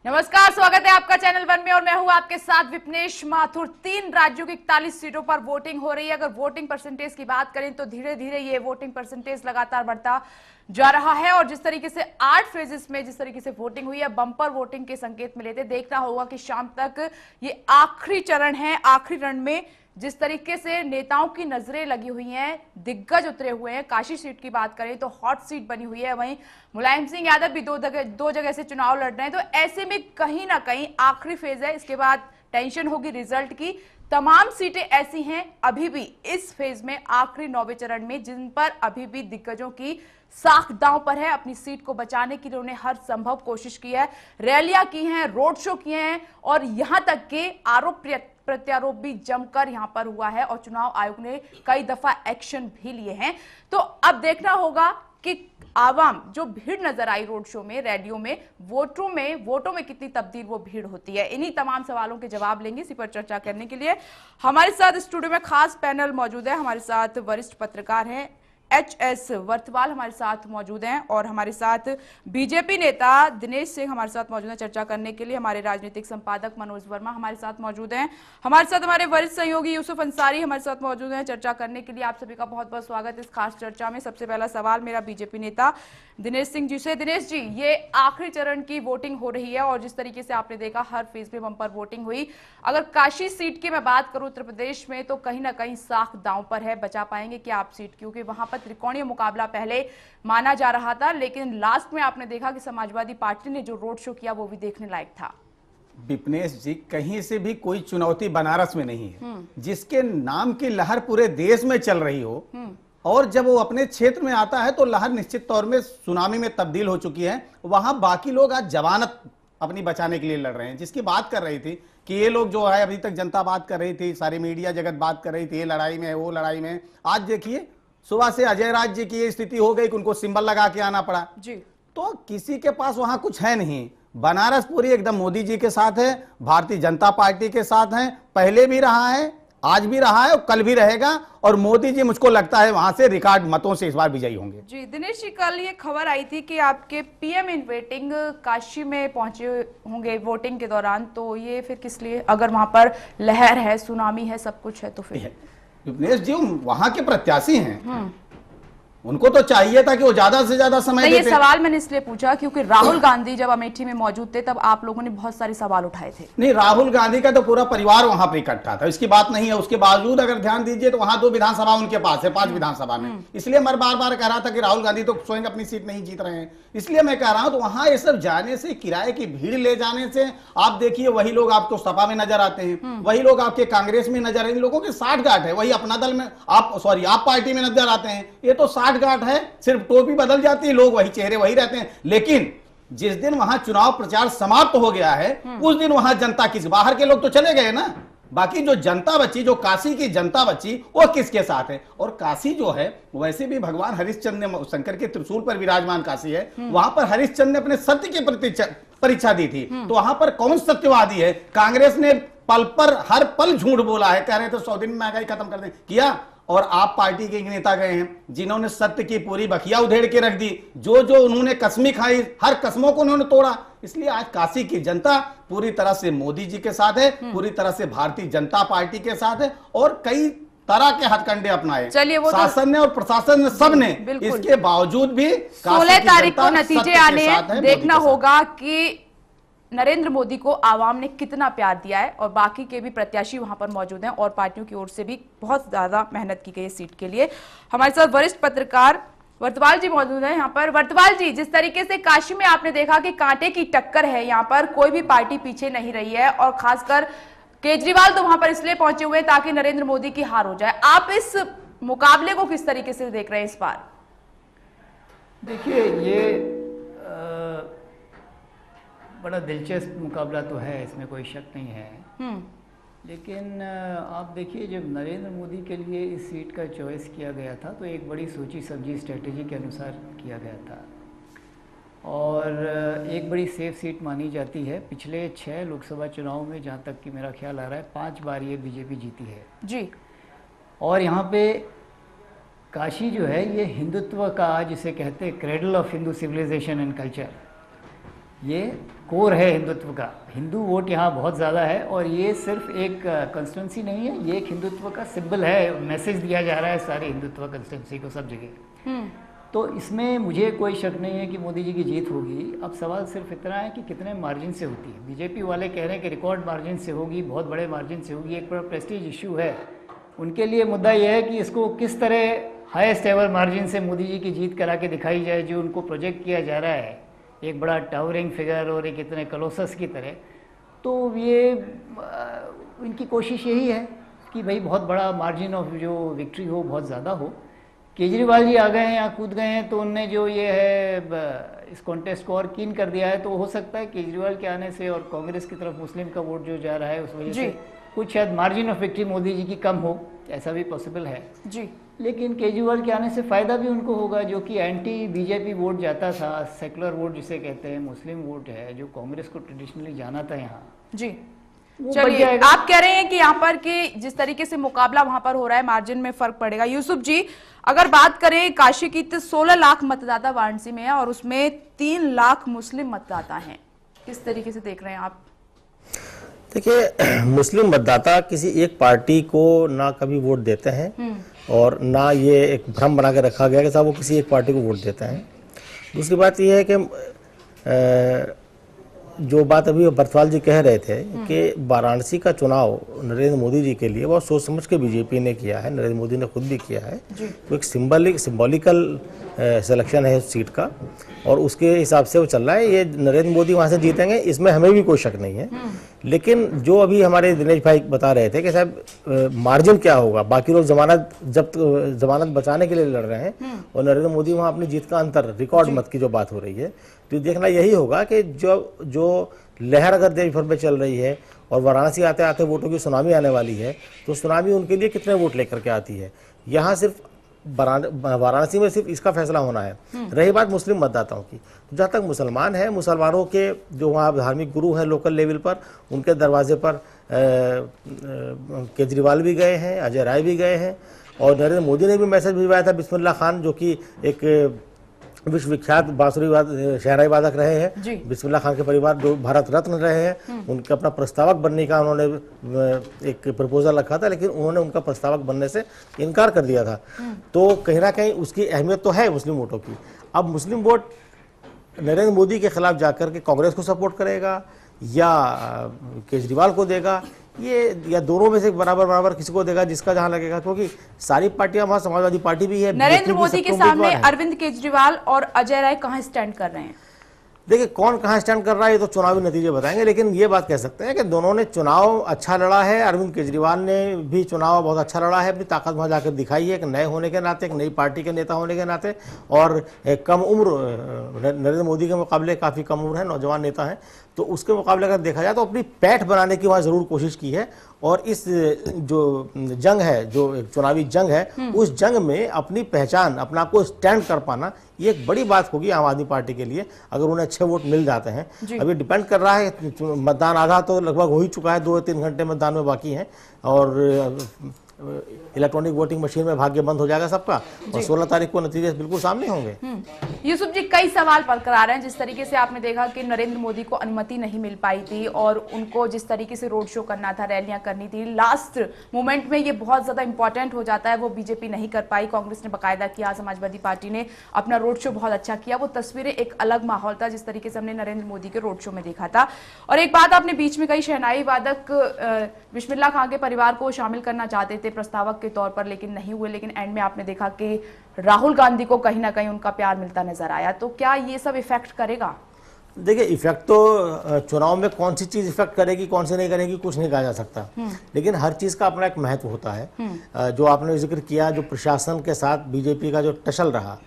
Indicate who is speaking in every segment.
Speaker 1: नमस्कार, स्वागत है आपका चैनल वन में और मैं हूं आपके साथ विपनेश माथुर। 3 राज्यों की 41 सीटों पर वोटिंग हो रही है। अगर वोटिंग परसेंटेज की बात करें तो धीरे धीरे ये वोटिंग परसेंटेज लगातार बढ़ता जा रहा है और जिस तरीके से 8 फेजेस में जिस तरीके से वोटिंग हुई है, बंपर वोटिंग के संकेत मिले थे। देखना होगा कि शाम तक ये आखिरी चरण है। आखिरी चरण में जिस तरीके से नेताओं की नजरें लगी हुई हैं, दिग्गज उतरे हुए हैं। काशी सीट की बात करें तो हॉट सीट बनी हुई है। वहीं मुलायम सिंह यादव भी दो जगह से चुनाव लड़ रहे हैं। तो ऐसे में कहीं ना कहीं आखिरी फेज है, इसके बाद टेंशन होगी रिजल्ट की। तमाम सीटें ऐसी हैं अभी भी इस फेज में, आखिरी 9वें चरण में, जिन पर अभी भी दिग्गजों की साख दांव पर है। अपनी सीट को बचाने के लिए उन्होंने हर संभव कोशिश की है, रैलियां की हैं, रोड शो किए हैं और यहां तक के आरोप प्रत्यारोप भी जमकर यहां पर हुआ है और चुनाव आयोग ने कई दफा एक्शन भी लिए हैं। तो अब देखना होगा कि आवाम जो भीड़ नजर आई रोड शो में, रैलियों में, वोटों में कितनी तब्दील वो भीड़ होती है। इन्हीं तमाम सवालों के जवाब लेंगे। इसी पर चर्चा करने के लिए हमारे साथ स्टूडियो में खास पैनल मौजूद है। हमारे साथ वरिष्ठ पत्रकार हैं एच.एस. वर्तवाल हमारे साथ मौजूद हैं और हमारे साथ बीजेपी नेता दिनेश सिंह हमारे साथ मौजूद हैं चर्चा करने के लिए। हमारे राजनीतिक संपादक मनोज वर्मा हमारे साथ मौजूद हैं। हमारे साथ हमारे वरिष्ठ सहयोगी यूसुफ अंसारी हमारे साथ मौजूद हैं चर्चा करने के लिए। आप सभी का बहुत बहुत स्वागत इस खास चर्चा में। सबसे पहला सवाल मेरा बीजेपी नेता दिनेश सिंह जी से। दिनेश जी, ये आखिरी चरण की वोटिंग हो रही है और जिस तरीके से आपने देखा हर फेज में बंपर वोटिंग हुई। अगर काशी सीट की मैं बात करूं उत्तर प्रदेश में, तो कहीं ना कहीं साख दांव पर है। बचा पाएंगे क्या आप सीट, क्योंकि वहां पर त्रिकोणीय मुकाबला पहले माना जा रहा था, लेकिन लास्ट में आपने देखा कि समाजवादी पार्टी ने जो रोड शो किया वो भी देखने लायक था।
Speaker 2: विपनेश जी, कहीं से भी कोई चुनौती बनारस में नहीं है। जिसके नाम की लहर पूरे देश में चल रही हो और जब वो अपने क्षेत्र में आता है तो लहर निश्चित तौर में सुनामी में तब्दील हो चुकी है। वहां बाकी लोग आज जमानत अपनी बचाने के लिए लड़ रहे हैं। जिसकी बात कर रही थी कि ये लोग जो है, अभी तक जनता बात कर रही थी, सारी मीडिया जगत बात कर रही थी, ये लड़ाई में है, वो लड़ाई में है। आज देखिए सुबह से अजय राज जी की ये स्थिति हो गई कि उनको सिंबल लगा के आना पड़ा जी। तो किसी के पास वहां कुछ है नहीं। बनारस पूरी एकदम मोदी जी के साथ है, भारतीय जनता पार्टी के साथ है। पहले भी रहा है, आज भी रहा है और कल भी रहेगा। और मोदी जी मुझको लगता है वहां से रिकॉर्ड मतों से इस बार विजयी होंगे।
Speaker 1: जी दिनेश जी, कल ये खबर आई थी कि आपके पीएम इन वेटिंग काशी में पहुंचे होंगे वोटिंग के दौरान। तो ये फिर किस लिए, अगर वहां पर लहर है, सुनामी है, सब कुछ है, तो फिर
Speaker 2: विपनेश जी वहां के प्रत्याशी हैं, उनको तो चाहिए था कि वो ज्यादा से ज्यादा समय देते।
Speaker 1: ये सवाल मैंने इसलिए पूछा क्योंकि राहुल गांधी जब अमेठी में मौजूद थे तब आप लोगों ने बहुत सारे सवाल उठाए थे।
Speaker 2: नहीं, राहुल गांधी का तो पूरा परिवार वहां पर इकट्ठा था, इसकी बात नहीं है। उसके बावजूद अगर ध्यान दीजिए तो वहां 2 विधानसभा उनके पास है, 5 विधानसभा में। इसलिए मैं बार बार कह रहा था कि राहुल गांधी तो स्वयं अपनी सीट नहीं जीत रहे हैं। इसलिए मैं कह रहा हूं तो वहां ये सब जाने से, किराए की भीड़ ले जाने से, आप देखिए वही लोग आपको सपा में नजर आते हैं, वही लोग आपके कांग्रेस में नजर, इन लोगों की 60 गांठ है। वही अपना दल में आप पार्टी में नजर आते हैं, ये तो 60 गांठ है। सिर्फ टोपी बदल जाती है, लोग वही चेहरे वही रहते हैं। लेकिन जिस दिन वहां चुनाव प्रचार समाप्त हो गया है उस दिन वहां जनता किस, बाहर के लोग तो चले गए ना, बाकी जो जनता बची, जो काशी की जनता बची, वो किसके साथ है। और काशी जो है वैसे भी भगवान हरिश्चंद्र ने, शंकर के त्रिशूल पर विराजमान काशी है, वहां पर हरिश्चंद्र ने अपने सत्य की परीक्षा दी थी। तो वहां पर कौन सत्यवादी है? कांग्रेस ने पल पर हर पल झूठ बोला है, कह रहे थे 100 दिन में महंगाई खत्म कर दें, किया। और आप पार्टी के नेता गए हैं जिन्होंने सत्य की पूरी बखिया उधेड़ के रख दी। जो जो उन्होंने कसमें खाई, हर कसमों को उन्होंने तोड़ा। इसलिए आज काशी की जनता पूरी तरह से मोदी जी के साथ है, पूरी तरह से भारतीय जनता पार्टी के साथ है और कई तरह के हथकंडे अपनाए शासन ने और प्रशासन ने, सब ने। इसके बावजूद भी
Speaker 1: 16 तारीख को नतीजे आने, देखना होगा कि नरेंद्र मोदी को आवाम ने कितना प्यार दिया है। और बाकी के भी प्रत्याशी वहां पर मौजूद हैं और पार्टियों की ओर से भी बहुत ज्यादा मेहनत की गई है सीट के लिए। हमारे साथ वरिष्ठ पत्रकार वर्तवाल जी मौजूद हैं यहाँ पर। वर्तवाल जी, जिस तरीके से काशी में आपने देखा कि कांटे की टक्कर है, यहाँ पर कोई भी पार्टी पीछे नहीं रही है और खासकर केजरीवाल तो वहां पर इसलिए पहुंचे हुए हैं ताकि नरेंद्र मोदी की हार हो जाए। आप इस मुकाबले को किस तरीके से देख रहे हैं इस बार?
Speaker 3: देखिए, ये बड़ा दिलचस्प मुकाबला तो है, इसमें कोई शक नहीं है। लेकिन आप देखिए, जब नरेंद्र मोदी के लिए इस सीट का चॉइस किया गया था तो एक बड़ी सोची समझी स्ट्रेटेजी के अनुसार किया गया था और एक बड़ी सेफ सीट मानी जाती है। पिछले 6 लोकसभा चुनाव में, जहाँ तक कि मेरा ख्याल आ रहा है, 5 बार ये बीजेपी जीती है जी। और यहाँ पे काशी जो है ये हिंदुत्व का, जिसे कहते हैं cradle of Hindu civilization and culture, ये कोर है हिंदुत्व का। हिंदू वोट यहाँ बहुत ज़्यादा है और ये सिर्फ एक कंस्टिट्यूंसी नहीं है, ये एक हिंदुत्व का सिंबल है। मैसेज दिया जा रहा है सारे हिंदुत्व कंस्टिट्यूंसी को सब जगह। तो इसमें मुझे कोई शक नहीं है कि मोदी जी की जीत होगी। अब सवाल सिर्फ इतना है कि कितने मार्जिन से होती है। बीजेपी वाले कह रहे हैं कि रिकॉर्ड मार्जिन से होगी, बहुत बड़े मार्जिन से होगी। एक बड़ा प्रेस्टीज इशू है उनके लिए। मुद्दा यह है कि इसको किस तरह हाईएस्ट एवर मार्जिन से मोदी जी की जीत करा के दिखाई जाए, जो उनको प्रोजेक्ट किया जा रहा है एक बड़ा टावरिंग फिगर और एक इतने कलोसस की तरह। तो ये इनकी कोशिश यही है कि भाई बहुत बड़ा मार्जिन ऑफ जो विक्ट्री हो बहुत ज़्यादा हो। केजरीवाल जी आ गए हैं, यहाँ कूद गए हैं, तो उनने जो ये है इस कॉन्टेस्ट को और कीन कर दिया है। तो हो सकता है केजरीवाल के आने से और कांग्रेस की तरफ मुस्लिम का वोट जो जा रहा है उस वजह से कुछ शायद margin of victory Modi ji की कम हो, ऐसा भी पॉसिबल है
Speaker 1: जी।
Speaker 3: लेकिन केजरीवाल के आने से फ़ायदा भी उनको होगा। जो कि एंटी बीजेपी वोट जाता था, सेकुलर वोट जिसे कहते हैं, मुस्लिम वोट है जो कांग्रेस को ट्रेडिशनली जाना था यहाँ
Speaker 1: जी। चलिए, आप कह रहे हैं कि यहाँ पर कि जिस तरीके से मुकाबला वहां पर हो रहा है मार्जिन में फर्क पड़ेगा। यूसुफ जी, अगर बात करें काशी की तो 16 लाख मतदाता वाराणसी में है और उसमें 3 लाख मुस्लिम मतदाता हैं। किस तरीके से देख रहे हैं आप?
Speaker 4: देखिए, मुस्लिम मतदाता किसी एक पार्टी को ना कभी वोट देते हैं और ना ये एक भ्रम बना के रखा गया कि साहब वो किसी एक पार्टी को वोट देते हैं। दूसरी बात ये है कि जो बात अभी बरसवाल जी कह रहे थे कि वाराणसी का चुनाव नरेंद्र मोदी जी के लिए बहुत सोच समझ के बीजेपी ने किया है, नरेंद्र मोदी ने खुद भी किया है। तो एक सिंबॉलिकल सिलेक्शन है उस सीट का और उसके हिसाब से वो चल रहा है। ये नरेंद्र मोदी वहाँ से जीतेंगे, इसमें हमें भी कोई शक नहीं है। लेकिन जो अभी हमारे दिनेश भाई बता रहे थे कि साहब मार्जिन क्या होगा, बाकी लोग जमानत बचाने के लिए लड़ रहे हैं और नरेंद्र मोदी वहाँ अपनी जीत का अंतर रिकॉर्ड मत की जो बात हो रही है। तो देखना यही होगा कि जो लहर अगर देश भर में चल रही है और वाराणसी आते आते वोटों की सुनामी आने वाली है, तो सुनामी उनके लिए कितने वोट लेकर के आती है। यहाँ सिर्फ वाराणसी में सिर्फ इसका फैसला होना है। रही बात मुस्लिम मतदाताओं की, तो जहाँ तक मुसलमान हैं, मुसलमानों के जो वहाँ धार्मिक गुरु हैं लोकल लेवल पर, उनके दरवाजे पर केजरीवाल भी गए हैं, अजय राय भी गए हैं और नरेंद्र मोदी ने भी मैसेज भिजवाया था। बिस्मिल्लाह खान जो कि एक विश्वविख्यात बांसुरी शहनाई वादक रहे हैं, बिस्मिल्लाह खान के परिवार जो भारत रत्न रहे हैं, उनके अपना प्रस्तावक बनने का उन्होंने एक प्रपोजल रखा था, लेकिन उन्होंने उनका प्रस्तावक बनने से इनकार कर दिया था। तो कहीं ना कहीं उसकी अहमियत तो है मुस्लिम वोटों की। अब मुस्लिम वोट नरेंद्र मोदी के खिलाफ जाकर के कांग्रेस को सपोर्ट करेगा या केजरीवाल को देगा, ये या दोनों में से बराबर किसी को देगा जिसका जहां लगेगा, क्योंकि सारी पार्टियां वहां समाजवादी पार्टी भी है।
Speaker 1: नरेंद्र मोदी के सामने अरविंद केजरीवाल और अजय राय कहां स्टैंड कर रहे हैं?
Speaker 4: देखिए, कौन कहां स्टैंड कर रहा है ये तो चुनावी नतीजे बताएंगे, लेकिन ये बात कह सकते हैं कि दोनों ने चुनाव अच्छा लड़ा है। अरविंद केजरीवाल ने भी चुनाव बहुत अच्छा लड़ा है, अपनी ताकत वहां जाकर दिखाई है, एक नए होने के नाते, एक नई पार्टी के नेता होने के नाते, और कम उम्र नरेंद्र मोदी के मुकाबले काफ़ी कम उम्र है, नौजवान नेता हैं, तो उसके मुकाबले अगर देखा जाए तो अपनी पैठ बनाने की वहाँ ज़रूर कोशिश की है। और इस जो जंग है, जो एक चुनावी जंग है, उस जंग में अपनी पहचान, अपना को स्टैंड कर पाना, ये एक बड़ी बात होगी आम आदमी पार्टी के लिए अगर उन्हें अच्छे वोट मिल जाते हैं। अभी डिपेंड कर रहा है, मतदान आधा तो लगभग हो ही चुका है, 2-3 घंटे मतदान में बाकी हैं और इलेक्ट्रॉनिक वोटिंग मशीन में भाग्य बंद हो जाएगा सबका और 16 तारीख को नतीजे बिल्कुल सामने होंगे।
Speaker 1: यूसुफ जी, कई सवाल बरकरार हैं। जिस तरीके से आपने देखा कि नरेंद्र मोदी को अनुमति नहीं मिल पाई थी और उनको जिस तरीके से रोड शो करना था, रैलियां करनी थी, लास्ट मोमेंट में ये बहुत ज्यादा इंपॉर्टेंट हो जाता है, वो बीजेपी नहीं कर पाई। कांग्रेस ने बाकायदा किया, समाजवादी पार्टी ने अपना रोड शो बहुत अच्छा किया। वो तस्वीरें एक अलग माहौल था जिस तरीके से हमने नरेंद्र मोदी के रोड शो में देखा था। और एक बात आपने बीच में कही, शहनाई वादक बिस्मिल्लाह खान के परिवार को शामिल करना चाहते थे प्रस्तावक के तौर पर, लेकिन नहीं हुए। लेकिन एंड में आपने देखा कि राहुल गांधी को कहीं ना कहीं उनका प्यार मिलता नजर आया। तो क्या ये सब इफेक्ट करेगा?
Speaker 4: देखिए, इफेक्ट तो चुनाव में कौन सी चीज इफेक्ट करेगी कौन सी नहीं करेगी कुछ नहीं कहा जा सकता, लेकिन हर चीज का अपना एक महत्व होता है। जो आपने जिक्र किया, जो प्रशासन के साथ बीजेपी का जो टसल रहा,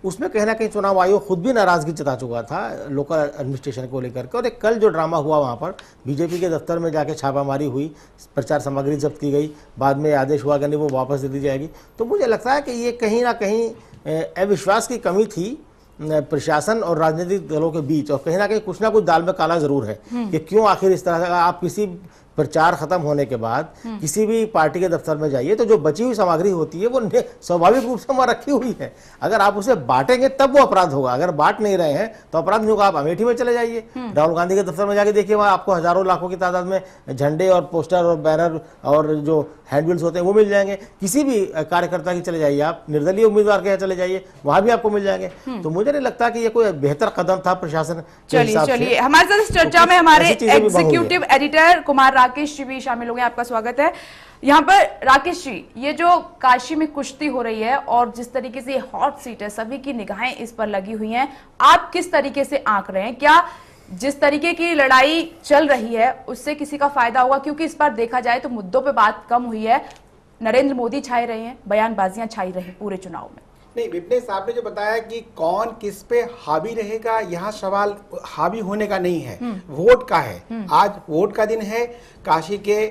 Speaker 4: उसमें कहीं ना कहीं चुनाव आयोग खुद भी नाराजगी जता चुका था लोकल एडमिनिस्ट्रेशन को लेकर के। और एक कल जो ड्रामा हुआ वहाँ पर, बीजेपी के दफ्तर में जाके छापामारी हुई, प्रचार सामग्री जब्त की गई, बाद में आदेश हुआ कि नहीं वो वापस दे दी जाएगी। तो मुझे लगता है कि ये कहीं ना कहीं अविश्वास की कमी थी प्रशासन और राजनीतिक दलों के बीच, और कहीं ना कहीं कुछ ना कुछ दाल में काला जरूर है कि क्यों आखिर इस तरह से आप किसी प्रचार खत्म होने के बाद किसी भी पार्टी के दफ्तर में जाइए तो जो बची हुई सामग्री होती है वो स्वाभाविक रूप से वहां रखी हुई है। अगर आप उसे बांटेंगे तब वो अपराध होगा, अगर बांट नहीं रहे हैं तो अपराध नहीं होगा। आप अमेठी में चले जाइए, राहुल गांधी के दफ्तर में जाके देखिए, वहां आपको हजारों लाखों की तादाद में झंडे और पोस्टर और बैनर और जो हैंडबिल्स होते हैं वो मिल जाएंगे। किसी भी कार्यकर्ता की चले जाइए, आप निर्दलीय उम्मीदवार के यहाँ चले जाइए, वहां भी आपको मिल जाएंगे। तो मुझे नहीं लगता कि ये कोई बेहतर कदम था प्रशासन के हिसाब से।
Speaker 1: चलिए हमारे साथ इस चर्चा में हमारे एग्जीक्यूटिव एडिटर कुमार राकेश जी भी शामिल होंगे। आपका स्वागत है यहाँ पर। राकेश जी, ये जो काशी में कुश्ती हो रही है और जिस तरीके से हॉट सीट है, सभी की निगाहें इस पर लगी हुई हैं, आप किस तरीके से आंक रहे हैं? क्या जिस तरीके की लड़ाई चल रही है उससे किसी का फायदा होगा? क्योंकि इस बार देखा जाए तो मुद्दों पे बात कम हुई है, नरेंद्र मोदी छाए रहे हैं, बयानबाजियां छाई रही पूरे चुनाव में।
Speaker 5: नहीं, विपनेश साहब ने जो बताया कि कौन किस पे हावी रहेगा, यहाँ सवाल हावी होने का नहीं है, वोट का है। आज वोट का दिन है। काशी के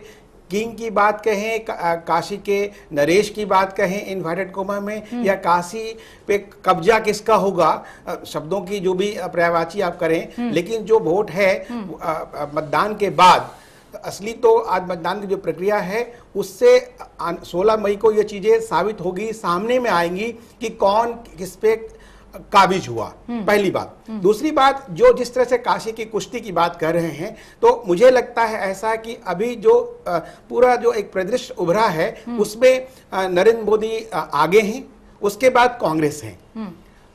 Speaker 5: किंग की बात कहें, काशी के नरेश की बात कहें इन्वर्टेड कोमा में, या काशी पे कब्जा किसका होगा, शब्दों की जो भी पर्यायवाची आप करें, लेकिन जो वोट है मतदान के बाद, असली तो आज मतदान की जो प्रक्रिया है उससे 16 मई को ये चीजें साबित होगी, सामने में आएंगी कि कौन किस पे काबिज हुआ। पहली बात। दूसरी बात, जो जिस तरह से काशी की कुश्ती की बात कर रहे हैं, तो मुझे लगता है ऐसा कि अभी जो पूरा जो एक परिदृश्य उभरा है उसमें नरेंद्र मोदी आगे हैं, उसके बाद कांग्रेस है,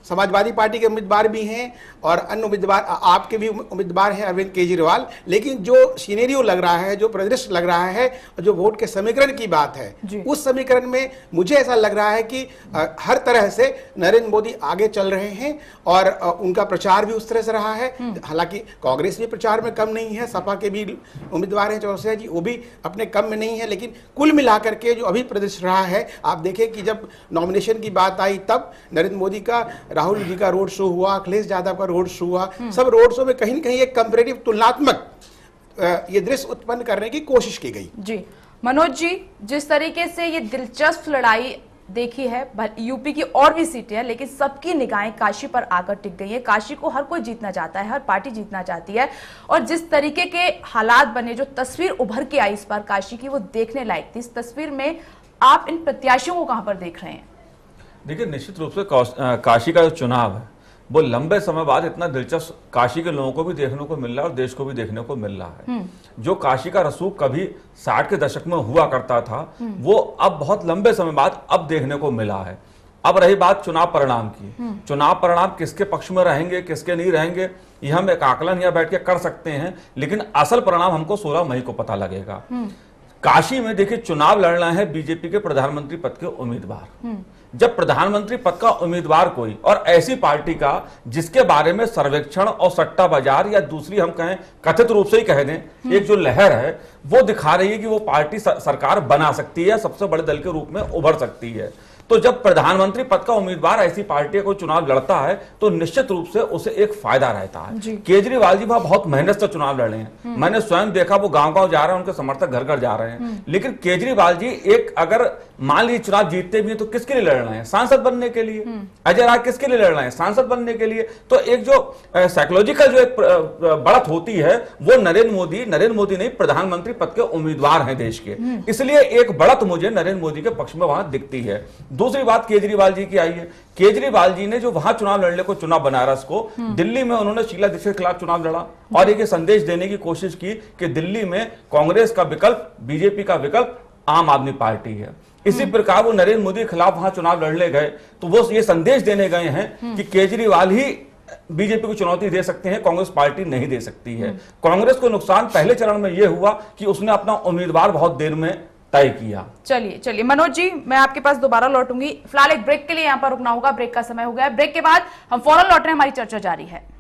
Speaker 5: समाजवादी पार्टी के उम्मीदवार भी हैं और अन्य उम्मीदवार, आपके भी उम्मीदवार हैं अरविंद केजरीवाल। लेकिन जो सिनेरियो लग रहा है, जो परिदृश्य लग रहा है, जो वोट के समीकरण की बात है, उस समीकरण में मुझे ऐसा लग रहा है कि हर तरह से नरेंद्र मोदी आगे चल रहे हैं और उनका प्रचार भी उस तरह से रहा है। हालांकि कांग्रेस भी प्रचार में कम नहीं है, सपा के भी उम्मीदवार हैं चौरसिया जी, वो भी अपने कम में नहीं है। लेकिन कुल मिलाकर के जो अभी परिदृश्य रहा है, आप देखें कि जब नॉमिनेशन की बात आई तब नरेंद्र मोदी का, राहुल जी का रोड शो हुआ, अखिलेश यादव का रोड शो हुआ, सब रोड शो में कहीं न कहीं एक कंपैरेटिव तुलनात्मक ये दृश्य उत्पन्न करने की कोशिश की गई।
Speaker 1: जी मनोज जी, जिस तरीके से ये दिलचस्प लड़ाई देखी है, यूपी की और भी सीटें हैं, लेकिन सबकी निगाहें काशी पर आकर टिक गई है। काशी को हर कोई जीतना चाहता है, हर पार्टी जीतना चाहती है, और जिस तरीके के हालात बने, जो तस्वीर उभर के आई इस बार काशी की, वो देखने लायक थी। इस तस्वीर में आप इन प्रत्याशियों को कहां पर देख रहे हैं?
Speaker 6: देखिए, निश्चित रूप से काशी का जो चुनाव है वो लंबे समय बाद इतना दिलचस्प काशी के लोगों को भी देखने को मिल रहा है और देश को भी देखने को मिल रहा है। जो काशी का रसूख कभी 60 के दशक में हुआ करता था, वो अब बहुत लंबे समय बाद अब देखने को मिला है। अब रही बात चुनाव परिणाम की, चुनाव परिणाम किसके पक्ष में रहेंगे, किसके नहीं रहेंगे, ये हम एक आकलन यहाँ बैठ के कर सकते हैं, लेकिन असल परिणाम हमको 16 मई को पता लगेगा। काशी में देखिए, चुनाव लड़ना है बीजेपी के प्रधानमंत्री पद के उम्मीदवार। जब प्रधानमंत्री पद का उम्मीदवार कोई और ऐसी पार्टी का जिसके बारे में सर्वेक्षण और सट्टा बाजार, या दूसरी हम कहें कथित रूप से ही कह दें, एक जो लहर है वो दिखा रही है कि वो पार्टी सरकार बना सकती है, सबसे बड़े दल के रूप में उभर सकती है, तो जब प्रधानमंत्री पद का उम्मीदवार ऐसी पार्टी को चुनाव लड़ता है तो निश्चित रूप से उसे एक फायदा रहता है। केजरीवाल जी वहां बहुत मेहनत से चुनाव लड़े हैं, मैंने स्वयं देखा, वो गांव-गांव जा रहे हैं, उनके समर्थक घर घर जा रहे हैं। लेकिन केजरीवाल जी एक, अगर मान लीजिए चुनाव जीतते भी हैं तो किसके लिए लड़ रहे हैं? सांसद बनने के लिए। अजय राय किसके लिए लड़ रहे हैं? सांसद बनने के लिए। तो एक जो साइकोलॉजिकल जो एक बढ़त होती है वो नरेंद्र मोदी नहीं, प्रधानमंत्री पद के उम्मीदवार हैं देश के, इसलिए एक बढ़त मुझे नरेंद्र मोदी के पक्ष में वहां दिखती है। दूसरी बात केजरीवाल जी की आई है। केजरीवाल जी ने जो वहां चुनाव लड़ने को चुना बनारस को, दिल्ली में उन्होंने शीला दीक्षित के खिलाफ चुनाव लड़ा और एक संदेश देने की कोशिश की कि दिल्ली में कांग्रेस का विकल्प, बीजेपी का विकल्प आम आदमी पार्टी है। इसी प्रकार वो नरेंद्र मोदी के खिलाफ वहां चुनाव लड़ने गए तो वो ये संदेश देने गए हैं कि केजरीवाल ही बीजेपी को चुनौती दे सकते हैं, कांग्रेस पार्टी नहीं दे सकती है। कांग्रेस को नुकसान पहले चरण में यह हुआ कि उसने अपना उम्मीदवार बहुत देर में तय किया।
Speaker 1: चलिए मनोज जी, मैं आपके पास दोबारा लौटूंगी। फिलहाल एक ब्रेक के लिए यहाँ पर रुकना होगा, ब्रेक का समय हो गया है। ब्रेक के बाद हम फौरन लौट रहे हैं, हमारी चर्चा जारी है।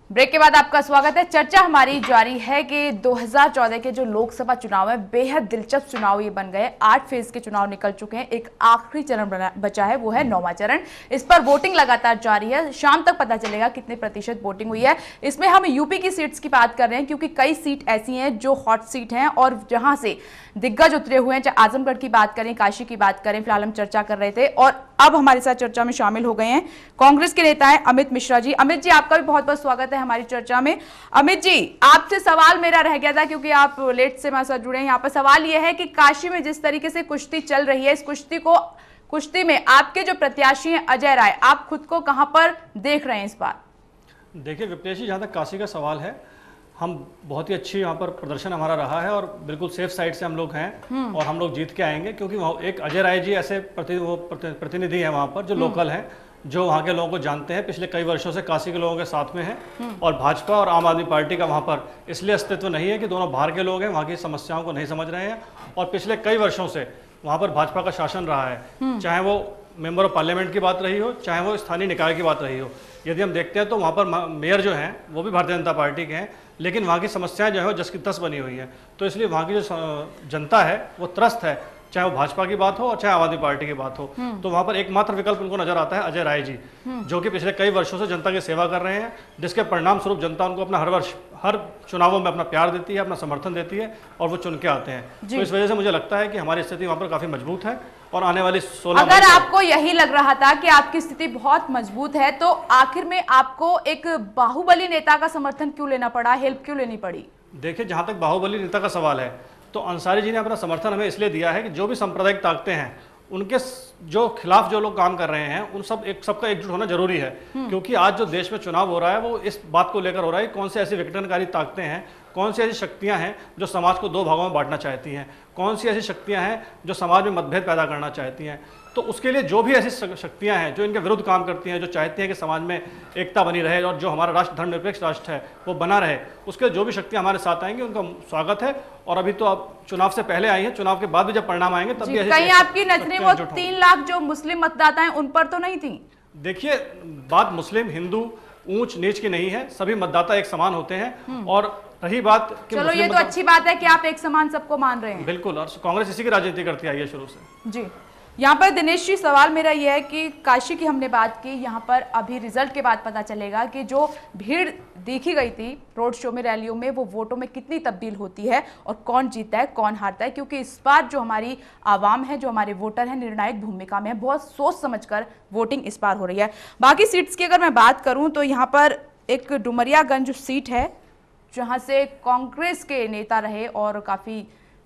Speaker 1: ब्रेक के बाद आपका स्वागत है। चर्चा हमारी जारी है कि 2014 के जो लोकसभा चुनाव है बेहद दिलचस्प चुनाव ये बन गए। 8 फेज के चुनाव निकल चुके हैं, एक आखिरी चरण बचा है, वो है 9वां चरण। इस पर वोटिंग लगातार जारी है, शाम तक पता चलेगा कितने प्रतिशत वोटिंग हुई है। इसमें हम यूपी की सीट्स की बात कर रहे हैं क्योंकि कई सीट ऐसी हैं जो हॉट सीट हैं और जहां से दिग्गज उतरे हुए हैं। चाहे आजमगढ़ की बात करें, काशी की बात करें, फिलहाल हम चर्चा कर रहे थे और अब हमारे साथ चर्चा में शामिल हो गए हैं कांग्रेस के नेता हैं अमित मिश्रा जी। अमित जी, आपका भी बहुत बहुत स्वागत है हमारी चर्चा में। अमित जी, आपसे सवाल मेरा रह गया था क्योंकि आप लेट से हमारे साथ जुड़े हैं। यहाँ पर सवाल यह है कि काशी में जिस तरीके से कुश्ती चल रही है, इस कुश्ती में आपके जो प्रत्याशी हैं अजय राय, आप खुद को कहां पर देख रहे हैं इस बार?
Speaker 7: देखिए विपनेश जी, जहाँ तक काशी का सवाल है, हम बहुत ही अच्छी यहाँ पर प्रदर्शन हमारा रहा है और बिल्कुल सेफ साइड से हम लोग हैं और हम लोग जीत के आएंगे क्योंकि वहाँ एक अजय राय जी ऐसे प्रतिनिधि हैं वहाँ पर जो लोकल हैं, जो वहाँ के लोगों को जानते हैं, पिछले कई वर्षों से काशी के लोगों के साथ में हैं और भाजपा और आम आदमी पार्टी का वहाँ पर इसलिए अस्तित्व नहीं है कि दोनों बाहर के लोग हैं, वहाँ की समस्याओं को नहीं समझ रहे हैं और पिछले कई वर्षों से वहाँ पर भाजपा का शासन रहा है, चाहे वो मेंबर ऑफ पार्लियामेंट की बात रही हो, चाहे वो स्थानीय निकाय की बात रही हो। यदि हम देखते हैं तो वहाँ पर मेयर जो हैं वो भी भारतीय जनता पार्टी के हैं, लेकिन वहाँ की समस्याएं जो है वो जस की तस बनी हुई है। तो इसलिए वहाँ की जो जनता है वो त्रस्त है, चाहे वो भाजपा की बात हो और चाहे आम आदमी पार्टी की बात हो। तो वहाँ पर एकमात्र विकल्प उनको नजर आता है अजय राय जी, जो कि पिछले कई वर्षों से जनता की सेवा कर रहे हैं, जिसके परिणाम स्वरूप जनता उनको अपना हर वर्ष हर चुनावों में अपना प्यार देती है, अपना समर्थन देती है और वो चुन के आते हैं। तो इस वजह से मुझे लगता है कि हमारी स्थिति वहाँ पर काफी मजबूत है और आने वाली 16
Speaker 1: अगर आपको यही लग रहा था कि आपकी स्थिति बहुत मजबूत है तो आखिर में आपको एक बाहुबली नेता का समर्थन क्यों लेना पड़ा, हेल्प क्यों लेनी पड़ी?
Speaker 7: देखिए, जहाँ तक बाहुबली नेता का सवाल है तो अंसारी जी ने अपना समर्थन हमें इसलिए दिया है कि जो भी सांप्रदायिक ताकतें हैं उनके जो खिलाफ जो लोग काम कर रहे हैं उन सबका एकजुट होना जरूरी है, क्योंकि आज जो देश में चुनाव हो रहा है वो इस बात को लेकर हो रहा है कौन सी ऐसी विघटनकारी ताकतें हैं, कौन सी ऐसी शक्तियां हैं जो समाज को 2 भागों में बांटना चाहती हैं, कौन सी ऐसी शक्तियां हैं जो समाज में मतभेद पैदा करना चाहती हैं। तो उसके लिए जो भी ऐसी शक्तियां हैं जो इनके विरुद्ध काम करती हैं, जो चाहती हैं कि समाज में एकता बनी रहे और जो हमारा राष्ट्र धर्मनिरपेक्ष राष्ट्र है वो बना रहे, उसके जो भी शक्तियां हमारे साथ आएंगी उनका स्वागत है। और अभी तो अब चुनाव से पहले आई है, चुनाव के बाद भी जब परिणाम आएंगे तब भी
Speaker 1: कहीं आपकी नजरें वो 3 लाख जो मुस्लिम मतदाता हैं उन पर तो नहीं थी?
Speaker 7: देखिए, बात मुस्लिम हिंदू ऊंच नीच की नहीं है, सभी मतदाता एक समान होते हैं। और रही बात कि
Speaker 1: चलो ये तो अच्छी बात है कि आप एक समान सबको मान रहे हैं।
Speaker 7: बिल्कुल, और कांग्रेस इसी की राजनीति करती आई है शुरू से।
Speaker 1: जी, यहाँ पर दिनेश जी सवाल मेरा यह है कि काशी की हमने बात की, यहाँ पर अभी रिजल्ट के बाद पता चलेगा कि जो भीड़ देखी गई थी रोड शो में, रैलियों में, वो वोटों में कितनी तब्दील होती है और कौन जीता है कौन हारता है, क्योंकि इस बार जो हमारी आवाम है, जो हमारे वोटर हैं, निर्णायक भूमिका में है। बहुत सोच समझकर वोटिंग इस बार हो रही है। बाकी सीट्स की अगर मैं बात करूं तो यहाँ पर एक डुमरियागंज सीट है जहाँ से कांग्रेस के नेता रहे और काफी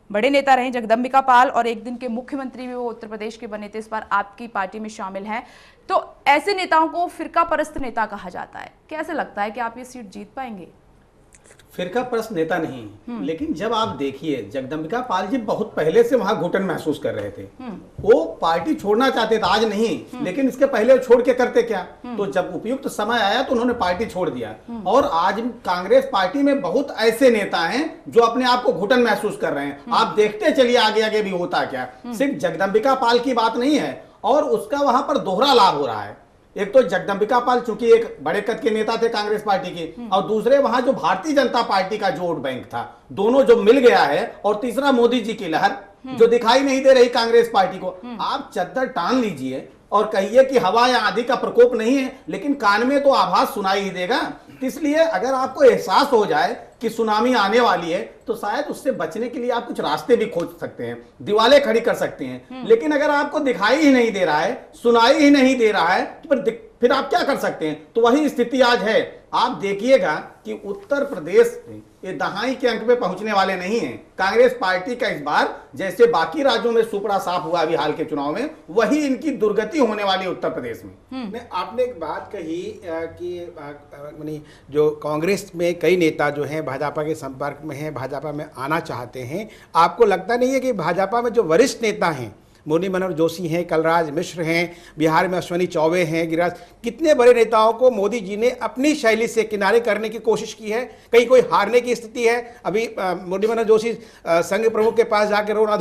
Speaker 1: बड़े नेता रहे जगदम्बिका पाल, और एक दिन के मुख्यमंत्री भी वो उत्तर प्रदेश के बने थे, इस बार आपकी पार्टी में शामिल हैं। तो ऐसे नेताओं को फिरका परस्त नेता कहा जाता है। कैसे लगता है कि आप ये सीट जीत पाएंगे?
Speaker 2: फिरका परस्त नेता नहीं, लेकिन जब आप देखिए जगदम्बिका पाल जी बहुत पहले से वहां घुटन महसूस कर रहे थे, वो पार्टी छोड़ना चाहते थे, आज नहीं, लेकिन इसके पहले छोड़ के करते क्या, तो जब उपयुक्त समय आया तो उन्होंने पार्टी छोड़ दिया। और आज कांग्रेस पार्टी में बहुत ऐसे नेता हैं जो अपने आप को घुटन महसूस कर रहे हैं। आप देखते चलिए आगे आगे भी होता क्या, सिर्फ जगदम्बिका पाल की बात नहीं है और उसका वहां पर दोहरा लाभ हो रहा है। एक तो जगदम्बिका पाल चूंकि एक बड़े कद के नेता थे कांग्रेस पार्टी के, और दूसरे वहां जो भारतीय जनता पार्टी का जो वोट बैंक था, दोनों जो मिल गया है, और तीसरा मोदी जी की लहर जो दिखाई नहीं दे रही कांग्रेस पार्टी को। आप चद्दर टान लीजिए और कहिए कि हवा या आंधी का प्रकोप नहीं है, लेकिन कान में तो आवाज सुनाई ही देगा। इसलिए अगर आपको एहसास हो जाए कि सुनामी आने वाली है तो शायद उससे बचने के लिए आप कुछ रास्ते भी खोज सकते हैं, दीवारें खड़ी कर सकते हैं। लेकिन अगर आपको दिखाई ही नहीं दे रहा है, सुनाई ही नहीं दे रहा है, तो फिर आप क्या कर सकते हैं? तो वही स्थिति आज है। आप देखिएगा कि उत्तर प्रदेश में ये दहाई के अंक पे पहुंचने वाले नहीं हैं। कांग्रेस पार्टी का इस बार जैसे बाकी राज्यों में सुपड़ा साफ हुआ अभी हाल के चुनाव में, वही इनकी दुर्गति होने वाली है उत्तर प्रदेश में।
Speaker 5: आपने एक बात कही कि जो कांग्रेस में कई नेता जो हैं भाजपा के संपर्क में हैं, भाजपा में आना चाहते हैं। आपको लगता नहीं है कि भाजपा में जो वरिष्ठ नेता हैं मुरली मनोहर जोशी हैं, कलराज मिश्र हैं, बिहार में अश्विनी चौबे हैं, गिरिराज, कितने बड़े नेताओं को मोदी जी ने अपनी शैली से किनारे करने की कोशिश की है। कहीं कोई हारने की स्थिति है। अभी मुरली मनोहर जोशी संघ प्रमुख के पास जाकर रोना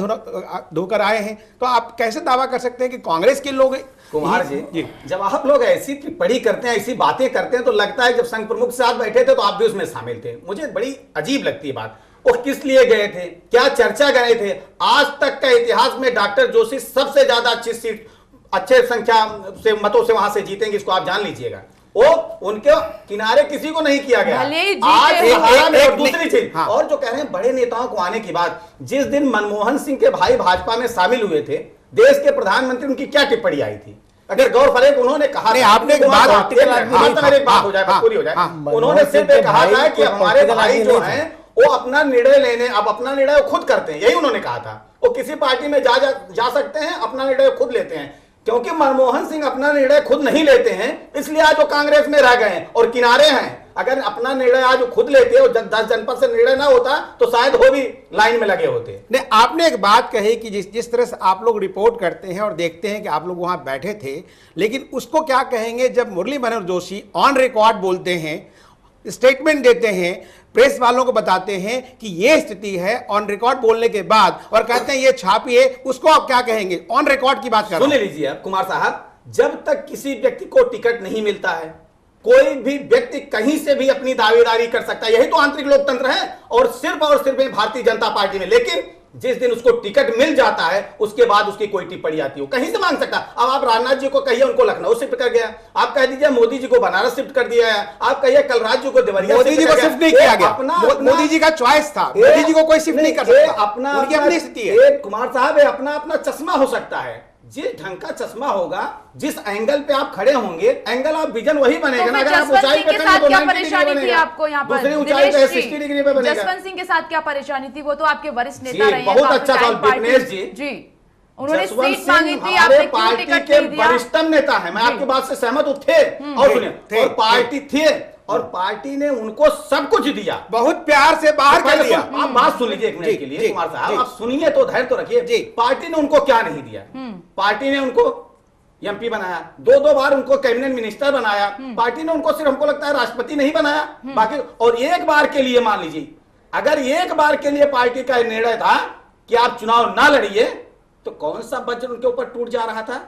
Speaker 5: धोकर आए हैं, तो आप कैसे दावा कर सकते हैं कि कांग्रेस के लोग
Speaker 2: कुमार जी, जब आप लोग ऐसी टिप्पणी करते हैं, ऐसी बातें करते हैं, तो लगता है जब संघ प्रमुख साथ बैठे थे तो आप भी उसमें शामिल थे। मुझे बड़ी अजीब लगती है बात। वो किस लिए गए थे, क्या चर्चा गए थे? आज तक का इतिहास में डॉक्टर जोशी सबसे ज्यादा अच्छी सीट, अच्छे संख्या से मतों से वहां से जीतेंगे, इसको आप जान लीजिएगा। वो उनके किनारे किसी को नहीं किया गया। आज एक दूसरी चीज, हाँ। और जो कह रहे हैं बड़े नेताओं को आने की बात, जिस दिन मनमोहन सिंह के भाई भाजपा में शामिल हुए थे, देश के प्रधानमंत्री, उनकी क्या टिप्पणी आई थी? अगर गौर फरेक उन्होंने कहा, आपने एक बात हो जाए, पूरी हो जाए, उन्होंने सिर्फ कहा था कि हमारे भाई जो हैं वो अपना निर्णय लेने, अब अपना निर्णय खुद करते हैं, यही उन्होंने कहा था। वो किसी पार्टी में जा सकते हैं, अपना निर्णय खुद लेते हैं। क्योंकि मनमोहन सिंह अपना निर्णय खुद नहीं लेते हैं, इसलिए आज वो कांग्रेस में रह गए हैं और किनारे हैं। अगर अपना निर्णय आज खुद लेते और 10 जनपद से निर्णय ना होता तो शायद वो भी लाइन में लगे होते।
Speaker 5: नहीं, आपने एक बात कही कि जिस तरह से आप लोग रिपोर्ट करते हैं और देखते हैं कि आप लोग वहां बैठे थे, लेकिन उसको क्या कहेंगे जब मुरली मनोहर जोशी ऑन रिकॉर्ड बोलते हैं, स्टेटमेंट देते हैं, प्रेस वालों को बताते हैं कि ये स्थिति है, ऑन रिकॉर्ड बोलने के बाद, और कहते हैं ये छापिए, उसको आप क्या कहेंगे? ऑन रिकॉर्ड की बात कर
Speaker 2: सुन लीजिए आप कुमार साहब, जब तक किसी व्यक्ति को टिकट नहीं मिलता है, कोई भी व्यक्ति कहीं से भी अपनी दावेदारी कर सकता है, यही तो आंतरिक लोकतंत्र है। और सिर्फ भारतीय जनता पार्टी में, लेकिन जिस दिन उसको टिकट मिल जाता है उसके बाद उसकी कोई टिप्पणी आती हो, कहीं से मांग सकता। अब आप राजनाथ जी को कहिए उनको लखनऊ शिफ्ट कर गया, आप कह दीजिए मोदी जी को बनारस शिफ्ट कर दिया है, आप कहिए कलराज जी को देवरिया,
Speaker 5: मोदी जी को शिफ्ट नहीं किया गया, मोदी जी का चॉइस था, मोदी जी को कोई शिफ्ट नहीं कर सकता, अपनी स्थिति है।
Speaker 2: कुमार साहब, अपना अपना चश्मा हो सकता है, जिस ढंग का चश्मा होगा, जिस एंगल पे आप खड़े होंगे, एंगल आप विजन वही बनेगा ना। अगर आप ऊंचाई पे खड़े तो 90 डिग्री बनेगा, दूसरी ऊंचाई पे 60 डिग्री पे बनेगा।
Speaker 1: जसवंत सिंह के साथ क्या परेशानी थी? वो तो आपके वरिष्ठ नेता रहे हैं।
Speaker 2: बहुत अच्छा सवाल विपनेश जी।
Speaker 1: उन्होंने सीट मांगी थी,
Speaker 2: हमारे पार्टी के वरिष्ठतम नेता है, मैं आपकी बात से सहमत थे। और सुनिए, और पार्टी थी और पार्टी ने उनको सब कुछ दिया,
Speaker 5: बहुत प्यार से बाहर कर दिया।
Speaker 2: आप बात सुन लीजिए एक मिनट के लिए कुमार साहब, आप सुनिए तो धैर्य तो रखिए। पार्टी ने उनको क्या नहीं दिया? पार्टी ने उनको एमपी बनाया, 2 बार उनको कैबिनेट मिनिस्टर बनाया। पार्टी ने उनको सिर्फ, हमको लगता है, राष्ट्रपति नहीं बनाया, बाकी। और एक बार के लिए मान लीजिए, अगर एक बार के लिए पार्टी का निर्णय था कि आप चुनाव ना लड़िए, तो कौन सा वज्र उनके ऊपर टूट जा रहा था?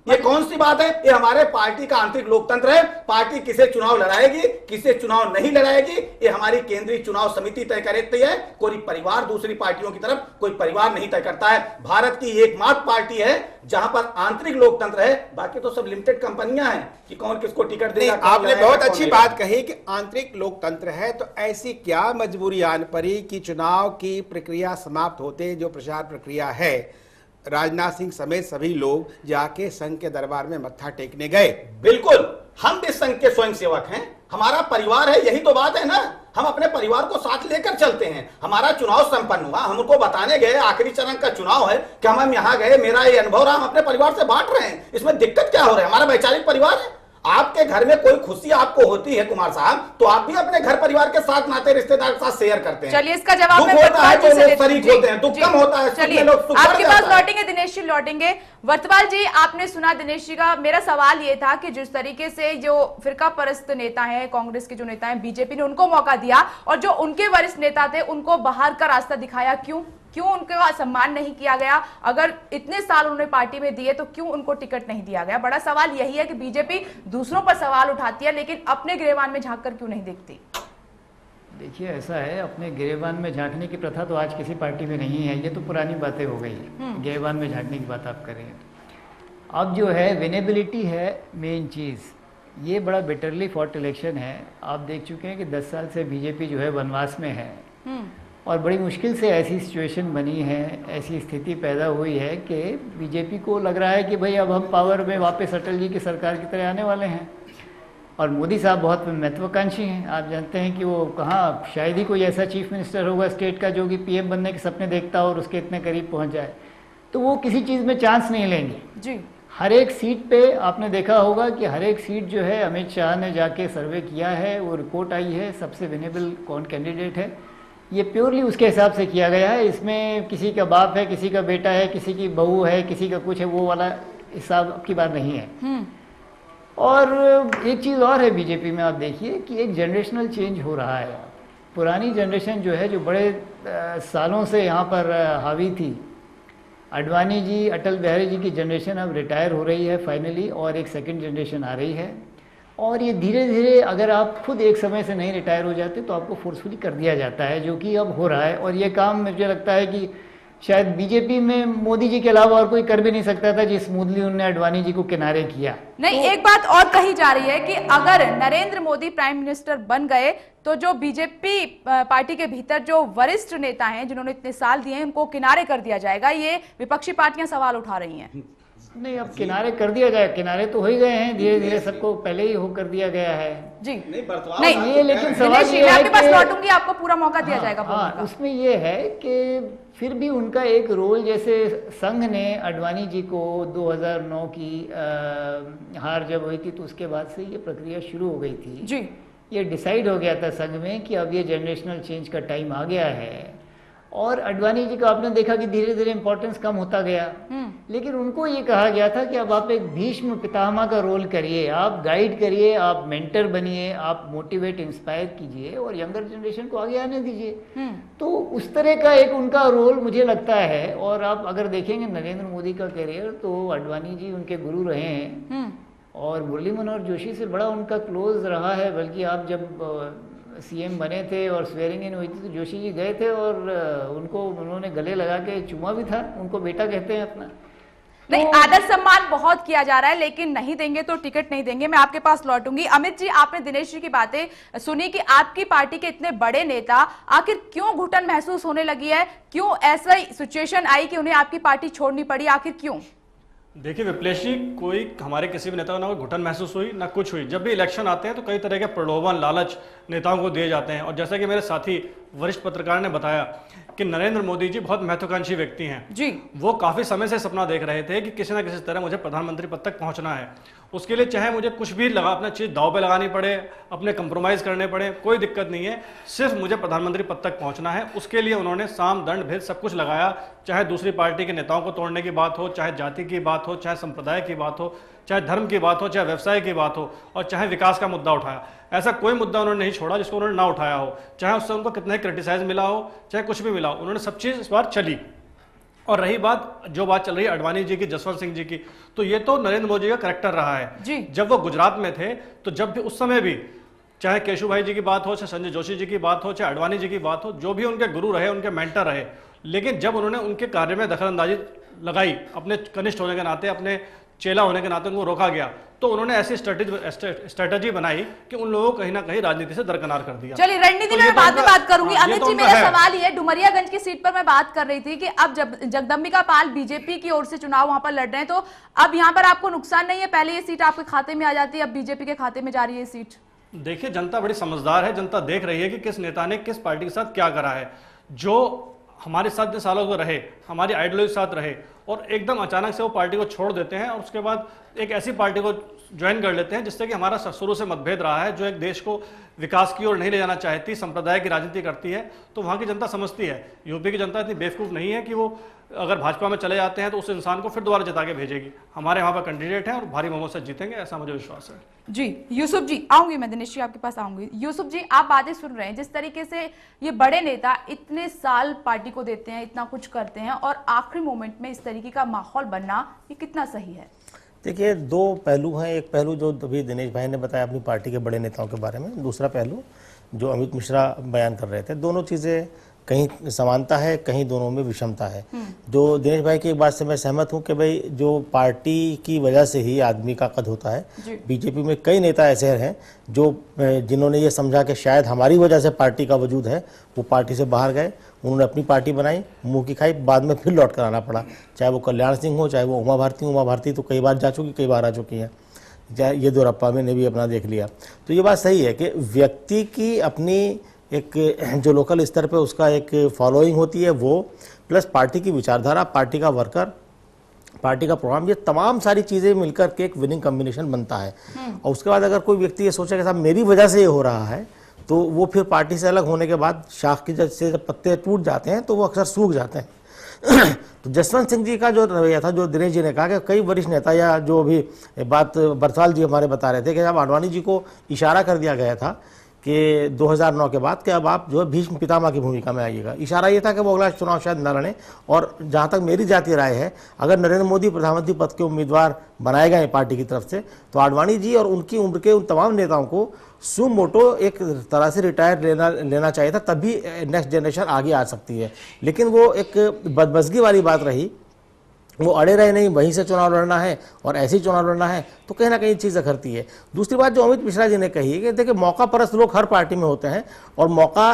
Speaker 2: ये कौन सी बात है? ये हमारे पार्टी का आंतरिक लोकतंत्र है। पार्टी किसे चुनाव लड़ाएगी, किसे चुनाव नहीं लड़ाएगी, ये हमारी केंद्रीय चुनाव समिति तय करती है। कोई परिवार दूसरी पार्टियों की तरफ कोई परिवार नहीं तय करता है। भारत की एकमात्र पार्टी है जहां पर आंतरिक लोकतंत्र है, बाकी तो सब लिमिटेड कंपनियां हैं कि कौन किसको टिकट देगा।
Speaker 5: आपने बहुत अच्छी बात कही कि आंतरिक लोकतंत्र है, तो ऐसी क्या मजबूरी आन पड़ी कि चुनाव की प्रक्रिया समाप्त होते, जो प्रचार प्रक्रिया है, राजनाथ सिंह समेत सभी लोग जाके संघ के दरबार में मत्था टेकने गए?
Speaker 2: बिल्कुल, हम भी संघ के स्वयं सेवक हैं, हमारा परिवार है, यही तो बात है ना। हम अपने परिवार को साथ लेकर चलते हैं। हमारा चुनाव संपन्न हुआ, हम उनको बताने गए, आखिरी चरण का चुनाव है कि हम यहाँ गए, मेरा ये अनुभव रहा, हम अपने परिवार से बांट रहे हैं। इसमें दिक्कत क्या हो रहा है? हमारा वैचारिक परिवार है। आपके घर में कोई खुशी आपको होती है कुमार साहब, तो आप भी अपने घर परिवार के साथ, नाते रिश्तेदार के साथ शेयर करते हैं।
Speaker 1: चलिए, इसका जवाब
Speaker 2: दुख होता है तो लोग शरीक होते हैं, दुख कम होता है।
Speaker 1: चलिए, आपके पास लौटेंगे दिनेश जी, लौटेंगे। वर्तवाल जी, आपने सुना दिनेश जी का। मेरा सवाल ये था कि जिस तरीके से जो फिरका परस्त नेता है, कांग्रेस के जो नेता हैं, बीजेपी ने उनको मौका दिया और जो उनके वरिष्ठ नेता थे उनको बाहर का रास्ता दिखाया, क्यों उनका सम्मान नहीं किया गया? अगर इतने साल उन्होंने पार्टी में दिए तो क्यों उनको टिकट नहीं दिया गया? बड़ा सवाल यही है कि बीजेपी दूसरों पर सवाल उठाती है लेकिन अपने गिरेबान में झांक कर क्यों नहीं देखती?
Speaker 3: देखिए, ऐसा है, अपने गिरेबान में झांकने की प्रथा तो आज किसी पार्टी में नहीं है, ये तो पुरानी बातें हो गई। गिरेबान में झांकने की बात आप कर रहे हैं। अब जो है विनेबिलिटी है मेन चीज़, ये बड़ा बिटरली फॉट इलेक्शन है। आप देख चुके हैं कि 10 साल से बीजेपी जो है वनवास में है और बड़ी मुश्किल से ऐसी सिचुएशन बनी है, ऐसी स्थिति पैदा हुई है कि बीजेपी को लग रहा है कि भाई अब हम पावर में वापस अटल जी की सरकार की तरह आने वाले हैं। और मोदी साहब बहुत महत्वाकांक्षी हैं। आप जानते हैं कि वो कहाँ, शायद ही कोई ऐसा चीफ मिनिस्टर होगा स्टेट का जो कि पीएम बनने के सपने देखता हो और उसके इतने करीब पहुँच जाए, तो वो किसी चीज़ में चांस नहीं लेंगे जी। हर एक सीट पे आपने देखा होगा कि हर एक सीट जो है अमित शाह ने जाके सर्वे किया है, वो रिपोर्ट आई है, सबसे विनेबल कौन कैंडिडेट है। ये प्योरली उसके हिसाब से किया गया है। इसमें किसी का बाप है, किसी का बेटा है, किसी की बहू है, किसी का कुछ है, वो वाला हिसाब की बात नहीं है। और एक चीज़ और है बीजेपी में, आप देखिए कि एक जनरेशनल चेंज हो रहा है। पुरानी जनरेशन जो है, जो बड़े सालों से यहाँ पर हावी थी, आडवाणी जी, अटल बिहारी जी की जनरेशन अब रिटायर हो रही है फाइनली, और एक सेकंड जनरेशन आ रही है। और ये धीरे धीरे, अगर आप खुद एक समय से नहीं रिटायर हो जाते तो आपको फोर्सफुली कर दिया जाता है, जो कि अब हो रहा है। और ये काम मुझे लगता है कि शायद बीजेपी में मोदी जी के अलावा और कोई कर भी नहीं सकता था, जिस स्मूथली उन्होंने आडवाणी जी को किनारे किया।
Speaker 1: नहीं, एक बात और कही जा रही है कि अगर नरेंद्र मोदी प्राइम मिनिस्टर बन गए तो जो बीजेपी पार्टी के भीतर जो वरिष्ठ नेता हैं, जिन्होंने इतने साल दिए हैं, उनको किनारे कर दिया जाएगा। ये विपक्षी पार्टियां सवाल उठा रही हैं।
Speaker 3: नहीं, अब किनारे कर दिया जाए, किनारे तो हो ही गए हैं धीरे धीरे, सबको पहले ही हो कर दिया गया है
Speaker 1: जी।
Speaker 3: नहीं, ये लेकिन सवाल
Speaker 1: दिनेश जी,
Speaker 3: ये
Speaker 1: मैं
Speaker 3: है
Speaker 1: आपके पास
Speaker 3: कि
Speaker 1: लौटूंगी, आपको पूरा मौका दिया जाएगा बोलने
Speaker 3: हाँ,
Speaker 1: का।
Speaker 3: उसमें ये है कि फिर भी उनका एक रोल, जैसे संघ ने आडवाणी जी को 2009 की हार जब हुई थी तो उसके बाद से ये प्रक्रिया शुरू हो गई थी
Speaker 1: जी।
Speaker 3: ये डिसाइड हो गया था संघ में कि अब ये जनरेशनल चेंज का टाइम आ गया है। और आडवाणी जी का आपने देखा कि धीरे धीरे इंपॉर्टेंस कम होता गया, लेकिन उनको ये कहा गया था कि अब आप एक भीष्म पितामह का रोल करिए, आप गाइड करिए, आप मेंटर बनिए, आप मोटिवेट इंस्पायर कीजिए और यंगर जनरेशन को आगे आने दीजिए। तो उस तरह का एक उनका रोल मुझे लगता है। और आप अगर देखेंगे नरेंद्र मोदी का करियर, तो आडवाणी जी उनके गुरु रहे हैं और मुरली मनोहर जोशी से बड़ा उनका क्लोज रहा है। बल्कि आप जब सीएम बने थे और स्वेरिंग इन हुई थी तो जोशी जी गए थे और उन्होंने गले लगा के चूमा भी था, उनको बेटा कहते हैं अपना।
Speaker 1: नहीं, आदर सम्मान बहुत किया जा रहा है, लेकिन नहीं देंगे तो टिकट नहीं देंगे। मैं आपके पास लौटूंगी। अमित जी, आपने दिनेश जी की बातें सुनी कि आपकी पार्टी के इतने बड़े नेता आखिर क्यों घुटन महसूस होने लगी है, क्यों ऐसा सिचुएशन आई कि उन्हें आपकी पार्टी छोड़नी पड़ी, आखिर क्यों?
Speaker 7: देखिए विप्लेश जी, कोई हमारे किसी भी नेता को ना कोई घुटन महसूस हुई ना कुछ हुई। जब भी इलेक्शन आते हैं तो कई तरह के प्रलोभन, लालच नेताओं को दिए जाते हैं। और जैसा कि मेरे साथी वरिष्ठ पत्रकार ने बताया कि नरेंद्र मोदी जी बहुत महत्वाकांक्षी व्यक्ति हैं
Speaker 1: जी।
Speaker 7: वो काफी समय से सपना देख रहे थे कि किसी ना किसी तरह मुझे प्रधानमंत्री पद तक पहुंचना है। उसके लिए चाहे मुझे कुछ भी लगा, अपना चीज दांव पे लगानी पड़े, अपने कंप्रोमाइज करने पड़े, कोई दिक्कत नहीं है, सिर्फ मुझे प्रधानमंत्री पद तक पहुंचना है। उसके लिए उन्होंने साम दंड भेद सब कुछ लगाया, चाहे दूसरी पार्टी के नेताओं को तोड़ने की बात हो, चाहे जाति की बात हो, चाहे संप्रदाय की बात हो, चाहे धर्म की बात हो, चाहे व्यवसाय की बात हो, और चाहे विकास का मुद्दा उठाया। ऐसा कोई मुद्दा उन्होंने नहीं छोड़ा जिसको उन्होंने ना उठाया हो, चाहे उससे उनको कितना ही क्रिटिसाइज मिला हो, चाहे कुछ भी मिला हो, उन्होंने सब चीज़ इस बार चली। और रही बात, जो बात चल रही है आडवाणी जी की, जसवंत सिंह जी की, तो ये तो नरेंद्र मोदी का करैक्टर रहा है
Speaker 1: जी।
Speaker 7: जब वो गुजरात में थे तो जब भी उस समय भी चाहे केशु भाई जी की बात हो, चाहे संजय जोशी जी की बात हो, चाहे आडवाणी जी की बात हो, जो भी उनके गुरु रहे, उनके मेंटर रहे, लेकिन जब उन्होंने उनके कार्य में दखलंदाजी लगाई, अपने कनिष्ठ होने के नाते, अपने चेला होने के नाते उनको रोका गया, तो उन्होंने ऐसी स्ट्रेटजी बनाई कि उन लोगों को कहीं ना कहीं राजनीति से दरकिनार कर दिया।
Speaker 1: चलिए, रणनीति में बाद में बात करूंगी। अमित जी, मेरा सवाल ये, डुमरियागंज की सीट पर मैं बात कर रही थी कि अब जब जगदम्बिका पाल बीजेपी की ओर से चुनाव वहां पर लड़ रहे हैं, तो अब यहाँ पर आपको नुकसान नहीं है? पहले ये सीट आपके खाते में आ जाती है, अब बीजेपी के खाते में जा रही है सीट।
Speaker 7: देखिए, जनता बड़ी समझदार है, जनता देख रही है कि किस नेता ने किस पार्टी के साथ क्या करा है। जो हमारे साथ इतने सालों को रहे, हमारी आइडियोलॉजी के साथ रहे, और एकदम अचानक से वो पार्टी को छोड़ देते हैं और उसके बाद एक ऐसी पार्टी को ज्वाइन कर लेते हैं जिससे कि हमारा शुरू से मतभेद रहा है, जो एक देश को विकास की ओर नहीं ले जाना चाहती, संप्रदाय की राजनीति करती है, तो वहाँ की जनता समझती है। यूपी की जनता इतनी बेवकूफ़ नहीं है कि वो अगर भाजपा में चले जाते हैं तो उस इंसान को फिर दोबारा जिता के भेजेगी। हमारे वहाँ पर कैंडिडेट हैं और भारी बहुमत से जीतेंगे, ऐसा मुझे विश्वास है।
Speaker 1: जी, यूसुफ जी आऊंगी, मैं दिनेश जी आपके पास आऊंगी। यूसुफ जी, आप बातें सुन रहे हैं, जिस तरीके से ये बड़े नेता इतने साल पार्टी को देते हैं, इतना कुछ करते हैं, और आखिरी मोमेंट में इस तरीके का माहौल बनना, ये कितना सही है?
Speaker 4: देखिए, दो पहलू हैं। एक पहलू जो अभी दिनेश भाई ने बताया अपनी पार्टी के बड़े नेताओं के बारे में, दूसरा पहलू जो अमित मिश्रा बयान कर रहे थे। दोनों चीज़ें कहीं समानता है, कहीं दोनों में विषमता है। जो दिनेश भाई की एक बात से मैं सहमत हूं कि भाई जो पार्टी की वजह से ही आदमी का कद होता है। बीजेपी में कई नेता ऐसे हैं जो जिन्होंने ये समझा कि शायद हमारी वजह से पार्टी का वजूद है, वो पार्टी से बाहर गए, उन्होंने अपनी पार्टी बनाई, मुंह की खाई, बाद में फिर लौट कर आना पड़ा। चाहे वो कल्याण सिंह हो, चाहे वो उमा भारती तो कई बार जा चुकी, कई बार आ चुकी हैं, चाहे येदियुरप्पा ने भी अपना देख लिया। तो ये बात सही है कि व्यक्ति की अपनी एक जो लोकल स्तर पे उसका एक फॉलोइंग होती है, वो प्लस पार्टी की विचारधारा, पार्टी का वर्कर, पार्टी का प्रोग्राम, ये तमाम सारी चीज़ें मिलकर के एक विनिंग कॉम्बिनेशन बनता है। और उसके बाद अगर कोई व्यक्ति ये सोचे कि साहब मेरी वजह से ये हो रहा है, तो वो फिर पार्टी से अलग होने के बाद शाख की जब पत्ते टूट जाते हैं तो वो अक्सर सूख जाते हैं। तो जसवंत सिंह जी का जो रवैया था, जो दिनेश जी ने कहा कि कई वरिष्ठ नेता या जो अभी बात बरसाल जी हमारे बता रहे थे कि जब आडवाणी जी को इशारा कर दिया गया था कि 2009 के बाद कि अब आप जो है भीष्म पितामह की भूमिका में आइएगा, इशारा ये था कि वो अगला चुनाव शायद न लड़ें। और जहाँ तक मेरी जाती राय है, अगर नरेंद्र मोदी प्रधानमंत्री पद के उम्मीदवार बनाए गए पार्टी की तरफ से, तो आडवाणी जी और उनकी उम्र के उन तमाम नेताओं को सुमोटो एक तरह से रिटायर लेना चाहिए था, तभी नेक्स्ट जनरेशन आगे आ सकती है। लेकिन वो एक बदमज़गी वाली बात रही, वो अड़े रहे नहीं, वहीं से चुनाव लड़ना है और ऐसे ही चुनाव लड़ना है, तो कहीं ना कहीं चीज़ अखरती है। दूसरी बात जो अमित मिश्रा जी ने कही कि देखिए मौका परस्त लोग हर पार्टी में होते हैं और मौका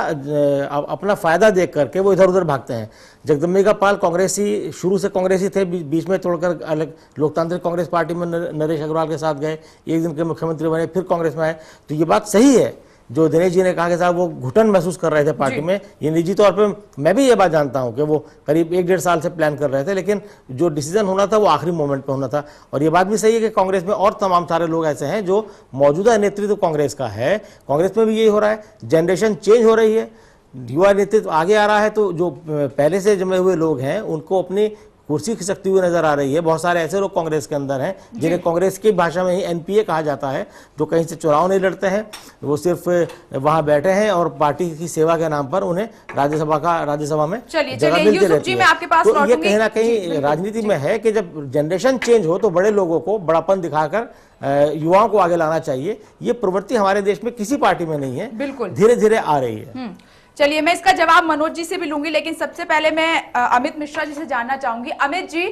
Speaker 4: अपना फ़ायदा देख करके वो इधर उधर भागते हैं। जगदम्बिका पाल कांग्रेसी, शुरू से कांग्रेसी थे, बीच में तोड़कर अलग लोकतांत्रिक कांग्रेस पार्टी में नरेश अग्रवाल के साथ गए, एक दिन के मुख्यमंत्री बने, फिर कांग्रेस में आए। तो ये बात सही है जो दिनेश जी ने कहा कि साहब वो घुटन महसूस कर रहे थे पार्टी में। ये निजी तौर पे मैं भी ये बात जानता हूं कि वो करीब 1-1.5 साल से प्लान कर रहे थे, लेकिन जो डिसीजन होना था वो आखिरी मोमेंट पे होना था। और ये बात भी सही है कि कांग्रेस में और तमाम सारे लोग ऐसे हैं जो मौजूदा नेतृत्व कांग्रेस का है, कांग्रेस में भी यही हो रहा है, जनरेशन चेंज हो रही है, युवा नेतृत्व आगे आ रहा है, तो जो पहले से जमे हुए लोग हैं उनको अपनी कुर्सी खिसकती हुई नजर आ रही है। बहुत सारे ऐसे लोग कांग्रेस के अंदर हैं जिन्हें कांग्रेस की भाषा में ही एनपीए कहा जाता है, जो कहीं से चुनाव नहीं लड़ते हैं, वो सिर्फ वहां बैठे हैं और पार्टी की सेवा के नाम पर उन्हें राज्यसभा में जगह मिलती रहती है। तो ये कहीं ना कहीं राजनीति में है कि जब जनरेशन चेंज हो तो बड़े लोगों को बड़ापन दिखाकर युवाओं को आगे लाना चाहिए। ये प्रवृत्ति हमारे देश में किसी पार्टी में नहीं है, बिल्कुल धीरे धीरे आ रही है।
Speaker 1: चलिए मैं इसका जवाब मनोज जी से भी लूंगी, लेकिन सबसे पहले मैं अमित मिश्रा जी से जानना चाहूंगी। अमित जी,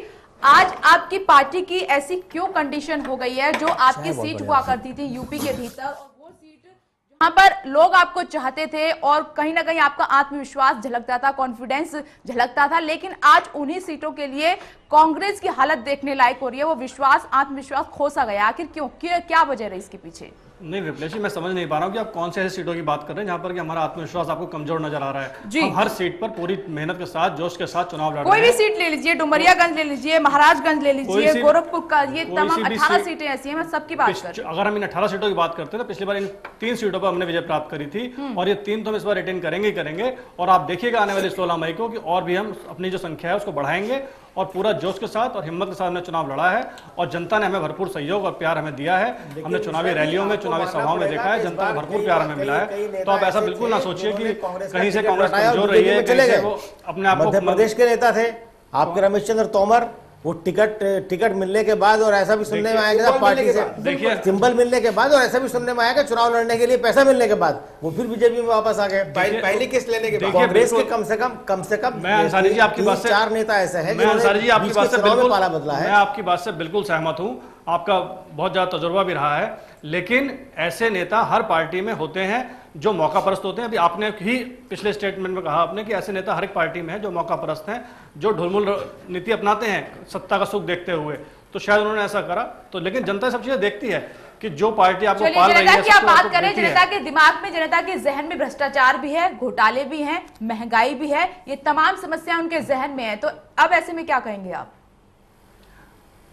Speaker 1: आज आपकी पार्टी की ऐसी क्यों कंडीशन हो गई है जो आपकी सीट हुआ करती थी यूपी के भीतर, और वो सीट जहां पर लोग आपको चाहते थे और कहीं ना कहीं आपका आत्मविश्वास झलकता था, कॉन्फिडेंस झलकता था, लेकिन आज उन्हीं सीटों के लिए कांग्रेस की हालत देखने लायक हो रही है, वो विश्वास, आत्मविश्वास खो सा गया। आखिर क्यों, क्या वजह रही इसके पीछे?
Speaker 7: नहीं विप्लेश जी, मैं समझ नहीं पा रहा हूँ कि आप कौन से ऐसे सीटों की बात कर रहे हैं जहाँ पर कि हमारा आत्मविश्वास आपको कमजोर नजर आ रहा है। हम हर सीट पर पूरी मेहनत के साथ, जोश के साथ चुनाव लड़ रहे हैं।
Speaker 1: कोई भी सीट ले लीजिए, डुमरियागंज ले लीजिए, महाराजगंज ले लीजिए, गोरखपुर का, ये तमाम 18 सीटें ऐसी हैं, मैं सबकी बात कर रही हूं।
Speaker 7: अगर हम इन 18 सीटों की बात करते हैं तो पिछली बार इन 3 सीटों पर हमने विजय प्राप्त करी थी और ये 3 तो हम इस बार रिटेन करेंगे ही करेंगे। और आप देखिएगा आने वाले 16 मई को कि और भी हम अपनी जो संख्या है उसको बढ़ाएंगे और पूरा जोश के साथ और हिम्मत के साथ हमने चुनाव लड़ा है और जनता ने हमें भरपूर सहयोग और प्यार हमें दिया है। हमने चुनावी रैलियों में, चुनावी सभाओं में देखा है, जनता का भरपूर प्यार हमें मिला है। तो आप ऐसा बिल्कुल ना सोचिए कि कहीं से कांग्रेस कमजोर रही है, कहीं से वो अपने आप को।
Speaker 4: मध्य प्रदेश के नेता थे आपके रमेश चंद्र तोमर, वो टिकट मिलने के बाद और ऐसा भी सुनने में आएगा पार्टी से, देखिए सिंबल मिलने के बाद और ऐसा भी सुनने में आएगा चुनाव लड़ने के लिए पैसा मिलने के बाद वो फिर बीजेपी में वापस आ गए।
Speaker 5: पहले किस लेने के बाद
Speaker 4: कांग्रेस के कम से कम
Speaker 7: मैं अंसारी जी आपकी बात से
Speaker 4: 4 नेता ऐसे हैं,
Speaker 7: मैं अंसारी जी आपकी बात से बिल्कुल
Speaker 4: पाला बदला है।
Speaker 7: मैं आपकी बात से बिल्कुल सहमत हूं, आपका बहुत ज्यादा तजुर्बा भी रहा है, लेकिन ऐसे नेता हर पार्टी में होते हैं जो मौका परस्त होते हैं। अभी आपने ही पिछले स्टेटमेंट में कहा आपने कि ऐसे नेता हर एक पार्टी में है जो मौका परस्त हैं, जो ढुलमुल नीति अपनाते हैं सत्ता का सुख देखते हुए। तो शायद उन्होंने ऐसा करा, तो लेकिन जनता सब चीजें देखती है कि जो पार्टी आपको पाल रही है।
Speaker 1: जनता की आप बात करें, जनता के दिमाग में, जनता के जहन में भ्रष्टाचार भी है, घोटाले भी हैं, महंगाई भी है, ये तमाम समस्या उनके जहन में है। तो अब ऐसे में क्या कहेंगे आप?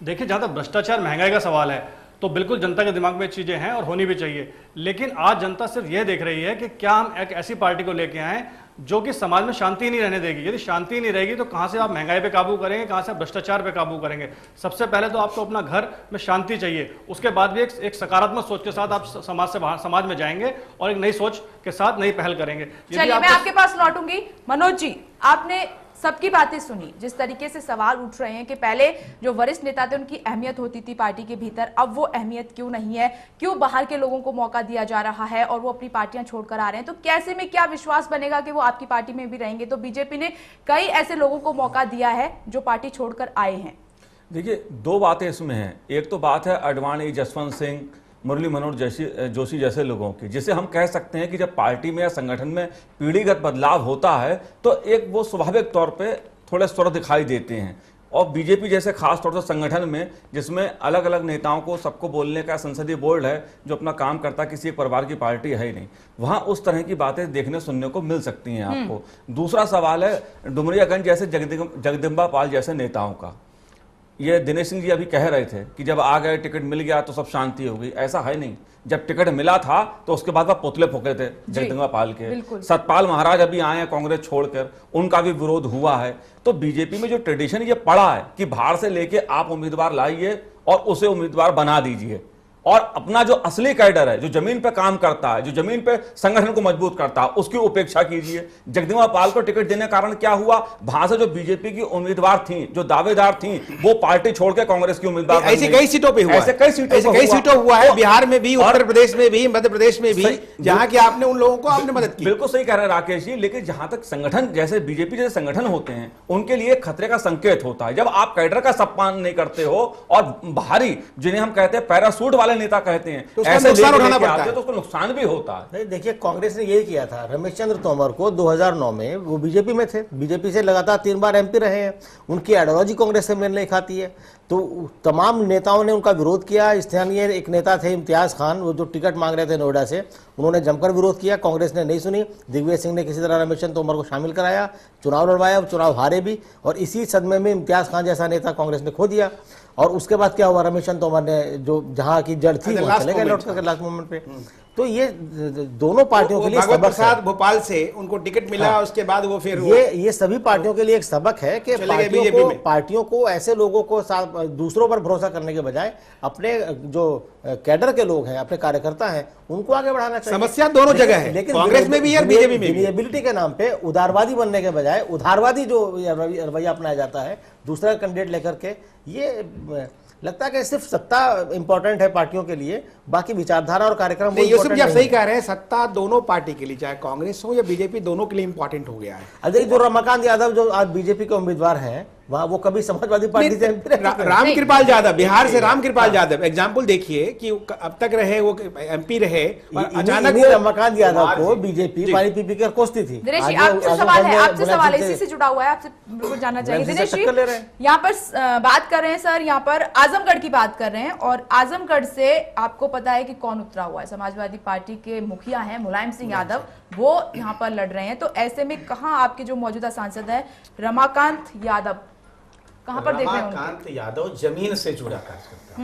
Speaker 7: देखिए, जहां तक भ्रष्टाचार महंगाई का सवाल है तो बिल्कुल जनता के दिमाग में चीजें हैं और होनी भी चाहिए, लेकिन आज जनता सिर्फ यह देख रही है कि क्या हम एक ऐसी पार्टी को लेके आए जो कि समाज में शांति नहीं रहने देगी। यदि शांति नहीं रहेगी तो कहां से आप महंगाई पे काबू करेंगे, कहां से आप भ्रष्टाचार पे काबू करेंगे? सबसे पहले तो आपको अपना घर में शांति चाहिए, उसके बाद भी एक सकारात्मक सोच के साथ आप समाज में जाएंगे और एक नई सोच के साथ नई पहल करेंगे।
Speaker 1: चलिए मैं आपके पास लौटूंगी। मनोज जी, आपने सबकी बातें सुनी, जिस तरीके से सवाल उठ रहे हैं कि पहले जो वरिष्ठ नेता थे उनकी अहमियत होती थी पार्टी के भीतर, अब वो अहमियत क्यों नहीं है, क्यों बाहर के लोगों को मौका दिया जा रहा है और वो अपनी पार्टियां छोड़कर आ रहे हैं, तो कैसे में क्या विश्वास बनेगा कि वो आपकी पार्टी में भी रहेंगे? तो बीजेपी ने कई ऐसे लोगों को मौका दिया है जो पार्टी छोड़कर आए हैं।
Speaker 6: देखिए, 2 बातें इसमें हैं। एक तो बात है आडवाणी, जसवंत सिंह, मुरली मनोहर जोशी जैसे लोगों की, जिसे हम कह सकते हैं कि जब पार्टी में या संगठन में पीढ़ीगत बदलाव होता है तो एक वो स्वाभाविक तौर पे थोड़े स्वर दिखाई देते हैं। और बीजेपी जैसे खास तौर से संगठन में, जिसमें अलग अलग नेताओं को सबको बोलने का संसदीय बोर्ड है जो अपना काम करता, किसी एक परिवार की पार्टी है ही नहीं, वहां उस तरह की बातें देखने सुनने को मिल सकती हैं आपको। दूसरा सवाल है डुमरियागंज जैसे जगदम्बा पाल जैसे नेताओं का। ये दिनेश सिंह जी अभी कह रहे थे कि जब आ गए टिकट मिल गया तो सब शांति हो गई, ऐसा है नहीं। जब टिकट मिला था तो उसके बाद वह पुतले फूके थे जगदम्बा पाल के। सतपाल महाराज अभी आए हैं कांग्रेस छोड़कर, उनका भी विरोध हुआ है। तो बीजेपी में जो ट्रेडिशन ये पड़ा है कि बाहर से लेके आप उम्मीदवार लाइए और उसे उम्मीदवार बना दीजिए, और अपना जो असली कैडर है, जो जमीन पे काम करता है, जो जमीन पे संगठन को मजबूत करता है, उसकी उपेक्षा कीजिए। जगदम्बा पाल को टिकट देने के कारण क्या हुआ, वहां से जो बीजेपी की उम्मीदवार थी, जो दावेदार थी, वो पार्टी छोड़ के कांग्रेस की उम्मीदवार
Speaker 5: ऐसे कई सीटों पे हुआ,
Speaker 6: ऐसे कई सीटों
Speaker 5: हुआ है, बिहार में भी, उत्तर प्रदेश में भी, मध्य प्रदेश में भी, जहां की आपने उन लोगों को आपने मदद की।
Speaker 6: बिल्कुल सही कह रहे हैं राकेश जी, लेकिन जहां तक संगठन जैसे बीजेपी जैसे संगठन होते हैं, उनके लिए खतरे का संकेत होता है। जब आप कैडर का सम्मान नहीं करते हो और बाहरी, जिन्हें हम कहते हैं पैरासूट वाले नेता कहते हैं,
Speaker 5: तो ऐसे नुकसान उठाना पड़ता है,
Speaker 6: तो उसको नुकसान भी होता है।
Speaker 4: नहीं, देखिए कांग्रेस ने यही किया था। रमेश चंद्र तोमर को 2009 में वो बीजेपी में थे, बीजेपी से लगातार 3 बार एमपी रहे हैं, उनकी आइडियोलॉजी कांग्रेस से मेल नहीं खाती है, तो तमाम नेताओं ने उनका विरोध किया। स्थानीय एक नेता थे इम्तियाज खान, वो जो टिकट मांग रहे थे नोएडा से, उन्होंने जमकर विरोध किया, कांग्रेस ने नहीं सुनी। दिग्विजय सिंह ने किसी तरह रमेश चंद्र तोमर को शामिल कराया, चुनाव लड़वाया, चुनाव हारे भी, और इसी सदमे में इम्तियाज खान जैसा नेता कांग्रेस ने खो दिया। और उसके बाद क्या हुआ, रमेश चंद्र तोमर ने जो जहां की जड़ थी वहां चले गए लौट कर लास्ट मोमेंट पे। तो ये दोनों पार्टियों के लिए सबक है।
Speaker 5: भोपाल से उनको टिकट मिला, उसके बाद वो फिर
Speaker 4: ये सभी पार्टियों के लिए एक सबक है कि पार्टियों को ऐसे लोगों को दूसरों पर भरोसा करने के बजाय अपने जो कैडर के लोग हैं, अपने कार्यकर्ता हैं, उनको आगे बढ़ाना चाहिए।
Speaker 5: समस्या दोनों जगह है, लेकिन कांग्रेस में भी और बीजेपी में भी।
Speaker 4: एबिलिटी के नाम पे उदारवादी बनने के बजाय उदारवादी जो रवैया अपनाया जाता है दूसरा कैंडिडेट लेकर के, ये लगता है कि सिर्फ सत्ता इंपॉर्टेंट है पार्टियों के लिए, बाकी विचारधारा और कार्यक्रम।
Speaker 5: यूसुफ जी आप सही कह रहे हैं, सत्ता दोनों पार्टी के लिए, चाहे कांग्रेस हो या बीजेपी, दोनों के लिए इंपॉर्टेंट हो गया है।
Speaker 4: अजय जो रमाकांत यादव जो आज बीजेपी के उम्मीदवार हैं, वहाँ वो कभी समाजवादी पार्टी से
Speaker 5: रामकृपाल यादव, बिहार से रामकृपाल यादव एग्जाम्पल देखिए कि अब तक रहे, वो एमपी रहे,
Speaker 4: अचानक रमाकांत यादव को बीजेपी पानी पी कर कोसती थी।
Speaker 1: दिनेश जी आपसे सवाल है, आपसे सवाल है, इसी से जुड़ा हुआ है, आपसे बिल्कुल जानना चाहिए। दिनेश जी यहाँ पर बात कर रहे हैं सर, यहाँ पर आजमगढ़ की बात कर रहे हैं, और आजमगढ़ से आपको पता है कि कौन उतरा हुआ है, समाजवादी पार्टी के मुखिया हैं मुलायम सिंह यादव, वो यहाँ पर लड़ रहे हैं। तो ऐसे में कहाँ आपके जो मौजूदा सांसद है रमाकांत यादव, कहां पर देख रहे हैं?
Speaker 2: रमाकांत यादव जमीन से जुड़ा कार्यकर्ता,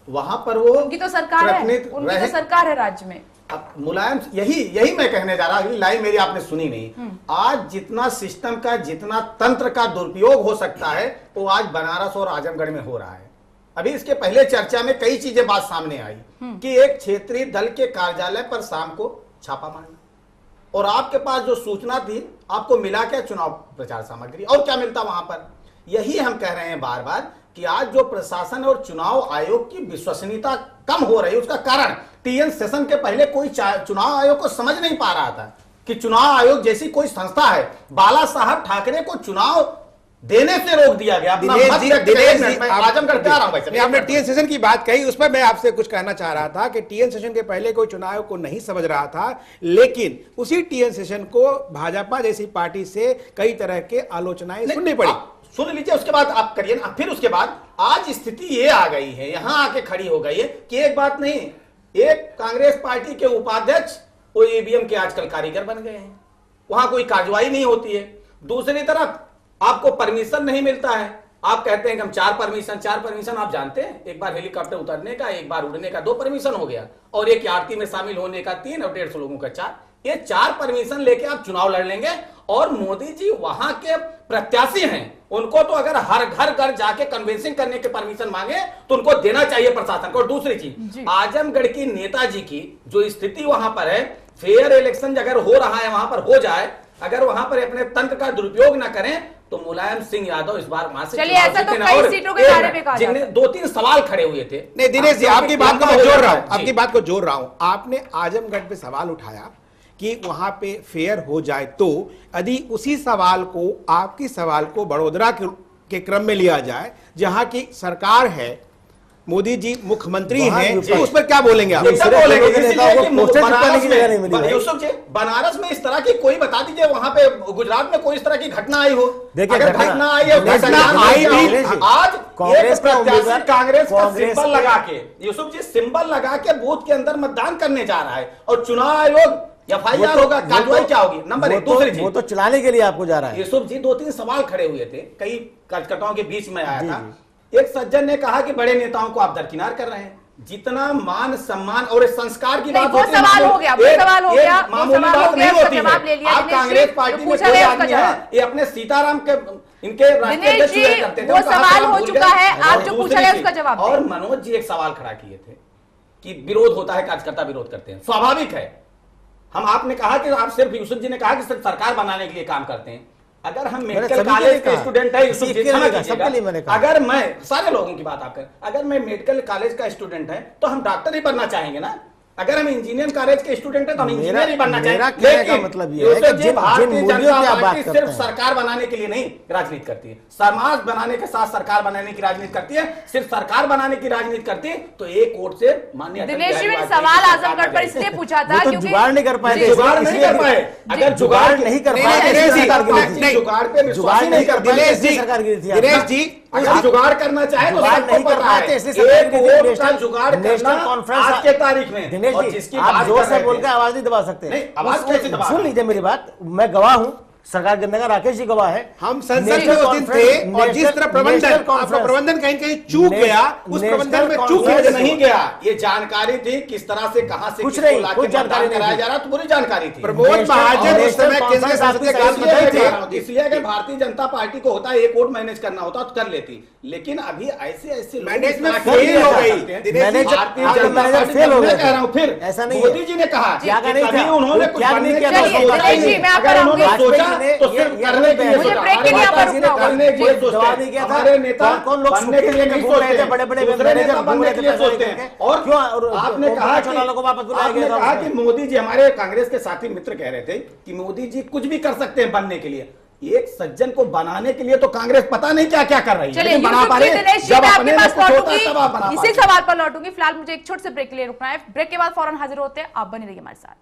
Speaker 2: वहां पर वो
Speaker 1: उनकी तो सरकार है, उनकी तो सरकार है राज्य में।
Speaker 2: अब मुलायम, यही मैं कहने जा रहा हूं, लाइन मेरी आपने सुनी नहीं। आज जितना सिस्टम का, जितना तंत्र का दुरुपयोग हो सकता है, वो आज बनारस और आजमगढ़ में हो रहा है। अभी इसके पहले चर्चा में कई चीजें बात सामने आई कि एक क्षेत्रीय दल के कार्यालय पर शाम को छापा मारना, और आपके पास जो सूचना थी, आपको मिला क्या? चुनाव प्रचार सामग्री, और क्या मिलता वहां पर? यही हम कह रहे हैं बार बार कि आज जो प्रशासन और चुनाव आयोग की विश्वसनीयता कम हो रही है, उसका कारण टीएन सेशन के पहले कोई चुनाव आयोग को समझ नहीं पा रहा था कि चुनाव आयोग जैसी कोई संस्था है, बाला साहब ठाकरे को चुनाव देने से रोक दिया गया।
Speaker 5: आपने टीएन सेशन की बात कही, उस पर मैं आपसे कुछ कहना चाह रहा था कि टीएन सेशन के पहले कोई चुनाव को नहीं समझ रहा था, लेकिन उसी टीएन सेशन को भाजपा जैसी पार्टी से कई तरह के आलोचनाएं सुननी पड़ी।
Speaker 2: सुन लीजिए, उसके बाद आप करिए ना। फिर उसके बाद आज स्थिति ये आ गई है, यहां आके खड़ी हो गई है कि एक बात नहीं, एक कांग्रेस पार्टी के उपाध्यक्ष वो ईवीएम के आजकल कारीगर बन गए हैं, वहां कोई कार्रवाई नहीं होती है। दूसरी तरफ आपको परमिशन नहीं मिलता है, आप कहते हैं कि हम 4 परमिशन आप जानते हैं, एक बार हेलीकॉप्टर उतरने का, एक बार उड़ने का 2 परमिशन हो गया, और एक आरती में शामिल होने का 3 और 150 लोगों का 4। ये 4 परमिशन लेके आप चुनाव लड़ लेंगे। और मोदी जी वहां के प्रत्याशी हैं, उनको तो अगर हर घर जाके कन्विंसिंग करने के परमिशन मांगे तो उनको देना चाहिए प्रशासन को। और दूसरी चीज, आजमगढ़ की नेताजी की जो स्थिति वहां पर है, फेयर इलेक्शन अगर हो रहा है वहां पर हो जाए, अगर वहां पर अपने तंत्र का दुरुपयोग ना करें तो मुलायम सिंह यादव इस बार वहां से
Speaker 1: चलिए, ऐसा तो कई सीटों के बारे में कहा,
Speaker 2: जिनमें 2-3 सवाल खड़े हुए थे।
Speaker 5: नहीं दिनेश जी, आपकी बात को मैं जोड़ रहा हूं, आपकी बात को जोड़ रहा हूं। आपने आजमगढ़ पे सवाल उठाया कि वहां पे फेयर हो जाए, तो यदि उसी सवाल को, आपकी सवाल को बड़ोदरा के क्रम में लिया जाए, जहां की सरकार है, मोदी जी मुख्यमंत्री हैं, तो उस पर क्या बोलेंगे आप?
Speaker 2: यूसुफ जी, बनारस में इस तरह की कोई बता दीजिए, वहां पे गुजरात में कोई इस तरह की घटना आई हो। अगर घटना आई है, आज कांग्रेस का सिंबल लगा के, यूसुफ जी सिंबल लगा के बूथ के अंदर मतदान करने जा रहा है, और चुनाव आयोग FIR होगा, कार्रवाई क्या होगी? नंबर 1। दूसरी चीज,
Speaker 4: वो तो चलाने के लिए आपको जा रहा है।
Speaker 2: यूसुफ जी 2-3 सवाल खड़े हुए थे, कई कार्यकर्ताओं के बीच में आया था। एक सज्जन ने कहा कि बड़े नेताओं को आप दरकिनार कर रहे हैं। जितना मान सम्मान और संस्कार की बात होती है,
Speaker 1: सवाल हो गया, सवाल हो गया,
Speaker 2: मामूली बात नहीं होती है। आप कांग्रेस पार्टी में कोई आदमी है, ये अपने सीताराम के इनके राष्ट्रीय अध्यक्ष हुआ करते थे,
Speaker 1: वो सवाल हो चुका है, आप जो पूछा है उसका जवाब।
Speaker 2: और मनोज जी एक सवाल खड़ा किए थे कि विरोध होता है, कार्यकर्ता विरोध करते हैं, स्वाभाविक है। हम आपने कहा कि आप सिर्फ यूसुफ जी ने कहा कि सिर्फ सरकार बनाने के लिए काम करते हैं। अगर हम मेडिकल कॉलेज के स्टूडेंट है, यूसुफ जी क्षमा कीजिएगा, अगर मैं सारे लोगों की बात आप करें, अगर मैं मेडिकल कॉलेज का स्टूडेंट है तो हम डॉक्टर ही बनना चाहेंगे ना। अगर हम इंजीनियरिंग कॉलेज के स्टूडेंट है तो हम इंजीनियर ही बनना चाहेंगे।
Speaker 4: लेकिन मतलब ये है कि
Speaker 2: भारतीय जनता पार्टी सिर्फ सरकार बनाने के लिए नहीं राजनीति करती है, समाज बनाने के साथ सरकार बनाने की राजनीति करती है। सिर्फ सरकार बनाने की राजनीति करती है तो एक वोट से माननीय
Speaker 1: दिनेश जी ने सवाल आजमगढ़ पर इसलिए पूछा था क्योंकि
Speaker 4: जुगाड़ नहीं कर पाए,
Speaker 2: जुगाड़ नहीं कर पाए। अगर जुगाड़ नहीं कर पाए, जुगाड़ पे विश्वास नहीं कर पाए
Speaker 5: दिनेश जी,
Speaker 2: अगर जुगाड़ करना चाहे तो
Speaker 4: जुगाड़ नहीं कर पाए,
Speaker 2: एक वोट का जुगाड़ करना आज के तारीख में।
Speaker 4: दिनेश
Speaker 2: और
Speaker 4: जी,
Speaker 2: जिसकी
Speaker 4: आप
Speaker 2: बात
Speaker 4: जोर
Speaker 2: कर
Speaker 4: से
Speaker 2: रहे
Speaker 4: बोल के
Speaker 2: थे,
Speaker 4: आवाज नहीं दबा सकते।
Speaker 2: नहीं, आवाज कैसे दबा?
Speaker 4: सुन लीजिए मेरी बात, मैं गवाह हूं, सरकार गिरने का राकेश जी गवाह है।
Speaker 5: हम संसद में उस दिन थे और जिस तरह प्रबंधन कहीं कहीं चूक गया, उस प्रबंधन में चूक
Speaker 2: नहीं गया। ये जानकारी थी किस तरह से कहां से
Speaker 4: कुछ नहीं, कोई जानकारी
Speaker 2: कराया जा रहा, तो पूरी जानकारी थी।
Speaker 5: प्रमोद महाजन उस समय केंद्रीय संसदीय कार्य थे,
Speaker 2: इसलिए अगर भारतीय जनता पार्टी को होता एक वोट मैनेज करना होता तो कर लेती। लेकिन अभी ऐसे
Speaker 5: मैनेज में फेल हो गई।
Speaker 2: भारतीय जनता पार्टी मैं कह रहा हूं, फिर
Speaker 4: ऐसा नहीं
Speaker 2: मोदी जी ने कहा
Speaker 4: क्या
Speaker 2: कि
Speaker 4: नहीं
Speaker 2: कभी
Speaker 4: था,
Speaker 2: उन्होंने कुछ
Speaker 4: क्या नहीं
Speaker 2: बनने
Speaker 4: किया
Speaker 2: का
Speaker 4: था,
Speaker 2: सोचा ही नहीं। अगर उन्होंने सोचा तो सिर्फ करने के लिए
Speaker 1: मुझे
Speaker 2: सोचा।
Speaker 1: ब्रेक के लिए यहाँ पर रुकना होगा।
Speaker 2: करने के लिए सोचते
Speaker 4: जवाब नहीं किया
Speaker 2: हैं।
Speaker 4: था।
Speaker 2: हमारे नेता
Speaker 4: कौन लोग
Speaker 2: बनने के लिए नहीं
Speaker 4: घूम रहे थे,
Speaker 2: सोचते,
Speaker 4: बड़े-बड़े
Speaker 2: दूसरे
Speaker 4: मैनेजर
Speaker 2: नेता
Speaker 4: घूम
Speaker 2: बनने
Speaker 4: रहे
Speaker 2: के
Speaker 4: थे
Speaker 2: लिए
Speaker 4: पैसा
Speaker 2: सोचते
Speaker 4: लेके।
Speaker 2: हैं। और
Speaker 4: क्यों
Speaker 2: आपने कहा
Speaker 4: चुनाव वालों को वापस बुलाया
Speaker 2: आपने
Speaker 4: गया था
Speaker 2: कहा
Speaker 4: उसमें।
Speaker 2: कि मोदी जी, हमारे कांग्रेस के साथी मित्र कह रहे थे कि मोदी जी कुछ भी कर सकते हैं बनने के लिए। एक सज्जन को बनाने के लिए तो कांग्रेस पता नहीं क्या क्या कर रही है।
Speaker 1: चलिए
Speaker 2: बना पा रही है,
Speaker 1: दिनेश जी,
Speaker 2: जब
Speaker 1: मैं
Speaker 2: अपने
Speaker 1: आपके
Speaker 2: में
Speaker 1: पास
Speaker 2: कुछ होता
Speaker 1: लौटूंगी,
Speaker 2: है तब आप बना
Speaker 1: इसी
Speaker 2: पाते हैं।
Speaker 1: सवाल पर लौटूंगी। फिलहाल मुझे एक छोटे से ब्रेक के लिए रुकना है, ब्रेक के बाद फौरन हाजिर होते हैं, आप बने रहिए हमारे साथ।